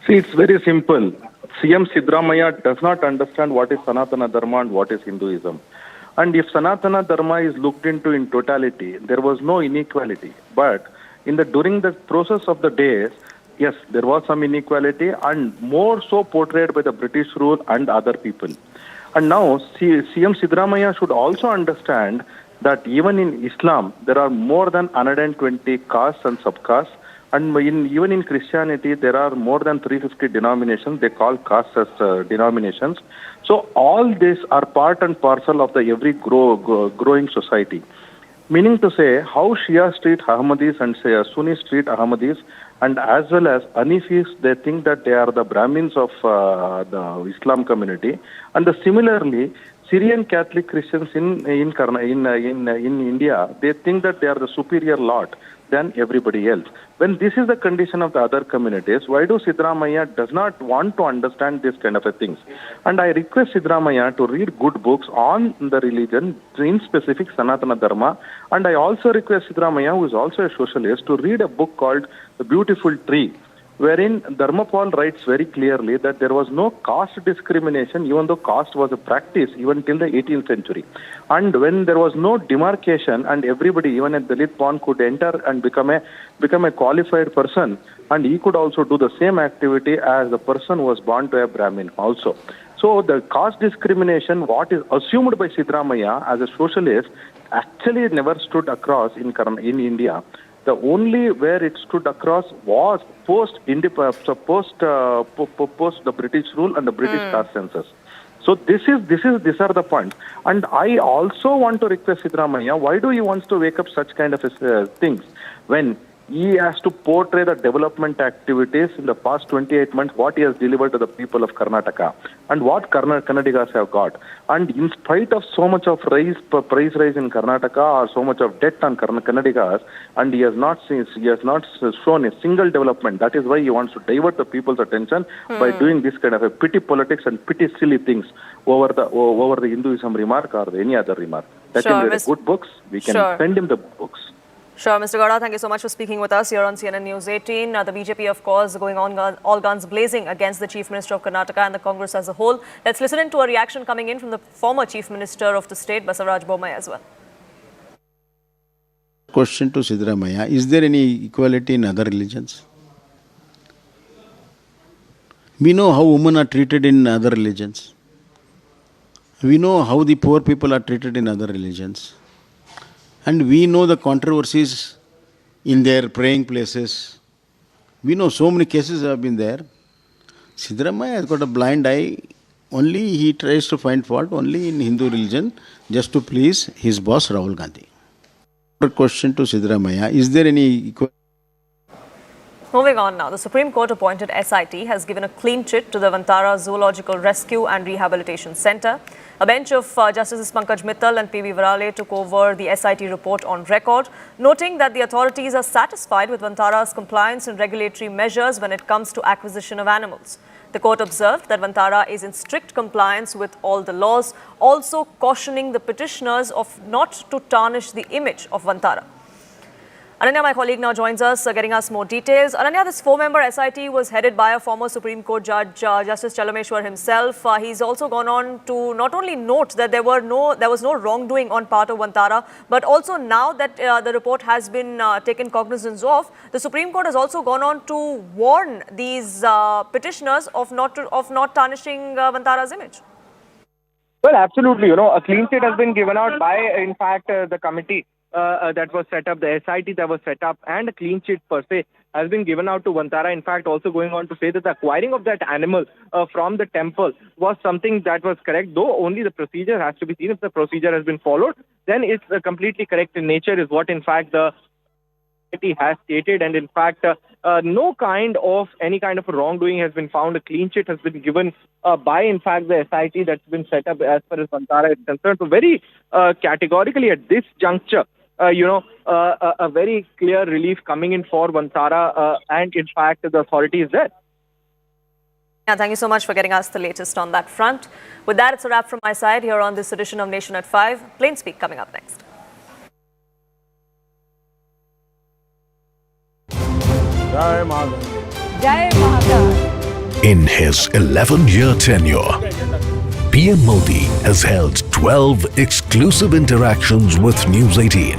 See, it's very simple. CM Siddaramaiah does not understand what is Sanatana Dharma and what is Hinduism. And if Sanatana Dharma is looked into in totality, there was no inequality. But during the process of the days, yes, there was some inequality, and more so portrayed by the British rule and other people. And now, CM Siddaramaiah should also understand that even in Islam, there are more than 120 castes and subcastes. And even in Christianity, there are more than 350 denominations. They call castes as denominations. So all these are part and parcel of the every growing society. Meaning to say, how Shia treat Ahmadis and Sunnis treat Ahmadis, and as well as Hanifis, they think that they are the Brahmins of the Islam community. And similarly, Syrian Catholic Christians in India, they think that they are the superior lot. than everybody else. When this is the condition of the other communities, why do Siddaramaiah does not want to understand this kind of a things? And I request Siddaramaiah to read good books on the religion, in specific Sanatana Dharma. And I also request Siddaramaiah, who is also a socialist, to read a book called The Beautiful Tree, wherein Dharmapal writes very clearly that there was no caste discrimination, even though caste was a practice even till the 18th century. And when there was no demarcation and everybody, even a Dalit pawn, could enter and become a qualified person, and he could also do the same activity as the person who was born to a Brahmin also. So the caste discrimination, what is assumed by Siddaramaiah as a socialist, actually never stood across in India. The only where it stood across was post the British rule and the British caste census. So these are the points. And I also want to request Siddaramaiah, why do he wants to wake up such kind of things when he has to portray the development activities in the past 28 months, what he has delivered to the people of Karnataka and what Kannadigas have got. And in spite of so much of price rise in Karnataka or so much of debt on Kannadigas, and he has not shown a single development. That is why he wants to divert the people's attention by doing this kind of a pity politics and pity silly things over the Hinduism remark or any other remark. Let him read good books. We can send him the books. Sure, Mr. Gowda, thank you so much for speaking with us here on CNN News 18. The BJP, of course, going on all guns blazing against the Chief Minister of Karnataka and the Congress as a whole. Let's listen into a reaction coming in from the former Chief Minister of the state, Basavaraj Bommai, as well. Question to Siddaramaiah, is there any equality in other religions? We know how women are treated in other religions. We know how the poor people are treated in other religions. And we know the controversies in their praying places. We know so many cases have been there. Siddaramaiah has got a blind eye. Only he tries to find fault only in Hindu religion just to please his boss Rahul Gandhi. Question to Siddaramaiah, is there any equality? Moving on now, the Supreme Court appointed SIT has given a clean chit to the Vantara Zoological Rescue and Rehabilitation Centre. A bench of Justices Pankaj Mittal and P.V. Varale took over the SIT report on record, noting that the authorities are satisfied with Vantara's compliance and regulatory measures when it comes to acquisition of animals. The court observed that Vantara is in strict compliance with all the laws, also cautioning the petitioners of not to tarnish the image of Vantara. Ananya, my colleague, now joins us, getting us more details. Ananya, this 4-member SIT was headed by a former Supreme Court Judge, Justice Chalameshwar himself. He's also gone on to not only note that there was no wrongdoing on part of Vantara, but also now that the report has been taken cognizance of, the Supreme Court has also gone on to warn these petitioners of not tarnishing Vantara's image. Well, absolutely. A clean sheet has been given out by, in fact, the committee that was set up, the SIT that was set up, and a clean sheet per se has been given out to Vantara. In fact, also going on to say that the acquiring of that animal from the temple was something that was correct, though only the procedure has to be seen. If the procedure has been followed, then it's completely correct in nature, is what in fact the SIT has stated. And in fact, no kind of any kind of wrongdoing has been found. A clean sheet has been given by, in fact, the SIT that's been set up as far as Vantara is concerned. So very categorically at this juncture, a very clear relief coming in for Vantara, and in fact the authority is there. Yeah, thank you so much for getting us the latest on that front. With that, it's a wrap from my side here on this edition of Nation at 5. Plain Speak coming up next. Jai Mahadev. Jai Mahadev. In his 11-year tenure, PM Modi has held 12 exclusive interactions with News 18.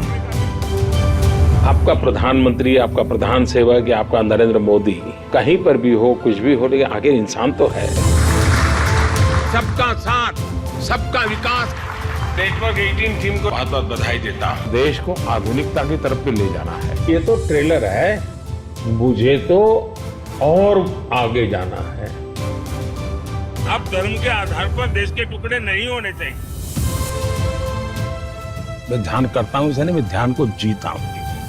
आपका प्रधानमंत्री, आपका प्रधान सेवक या आपका नरेंद्र मोदी कहीं पर भी हो, कुछ भी हो, लेकिन आखिर इंसान तो है। सबका साथ, सबका विकास। नेटवर्क 18 टीम को बहुत-बहुत बधाई देता हूं। देश को आधुनिकता की तरफ भी ले जाना है। ये तो ट्रेलर है, मुझे तो और आगे जाना है। अब धर्म के आधार पर देश के टुकड़े नहीं होने चाहिए। मैं ध्यान करता हूं, इसे नहीं, मैं ध्यान को जीता हूं।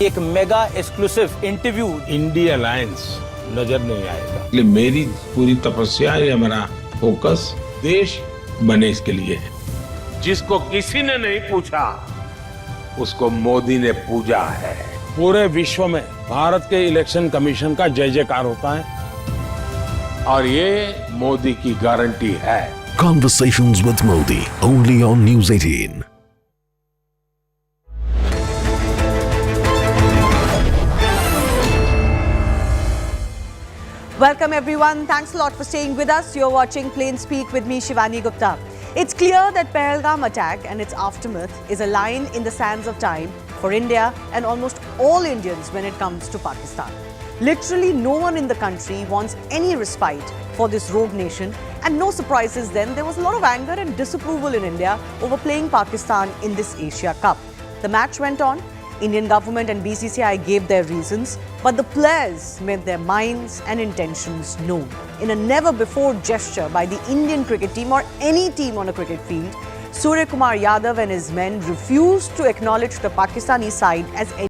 एक mega exclusive interview India alliance नजर नहीं आएगा, इसलिए मेरी पूरी तपस्या या मेरा फोकस देश बने इसके लिए है। जिसको किसी ने नहीं पूछा, उसको मोदी ने पूजा है। पूरे विश्व में भारत के इलेक्शन कमीशन का जय जयकार होता है और ये मोदी की गारंटी है। Conversations with Modi, only on News 18. Welcome everyone. Thanks a lot for staying with us. You're watching Plain Speak with me, Shivani Gupta. It's clear that Pahalgam attack and its aftermath is a line in the sands of time for India and almost all Indians when it comes to Pakistan. Literally no one in the country wants any respite for this rogue nation, and no surprises then, there was a lot of anger and disapproval in India over playing Pakistan in this Asia Cup. The match went on. Indian government and BCCI gave their reasons, but the players made their minds and intentions known. In a never-before gesture by the Indian cricket team or any team on a cricket field, Surya Kumar Yadav and his men refused to acknowledge the Pakistani side as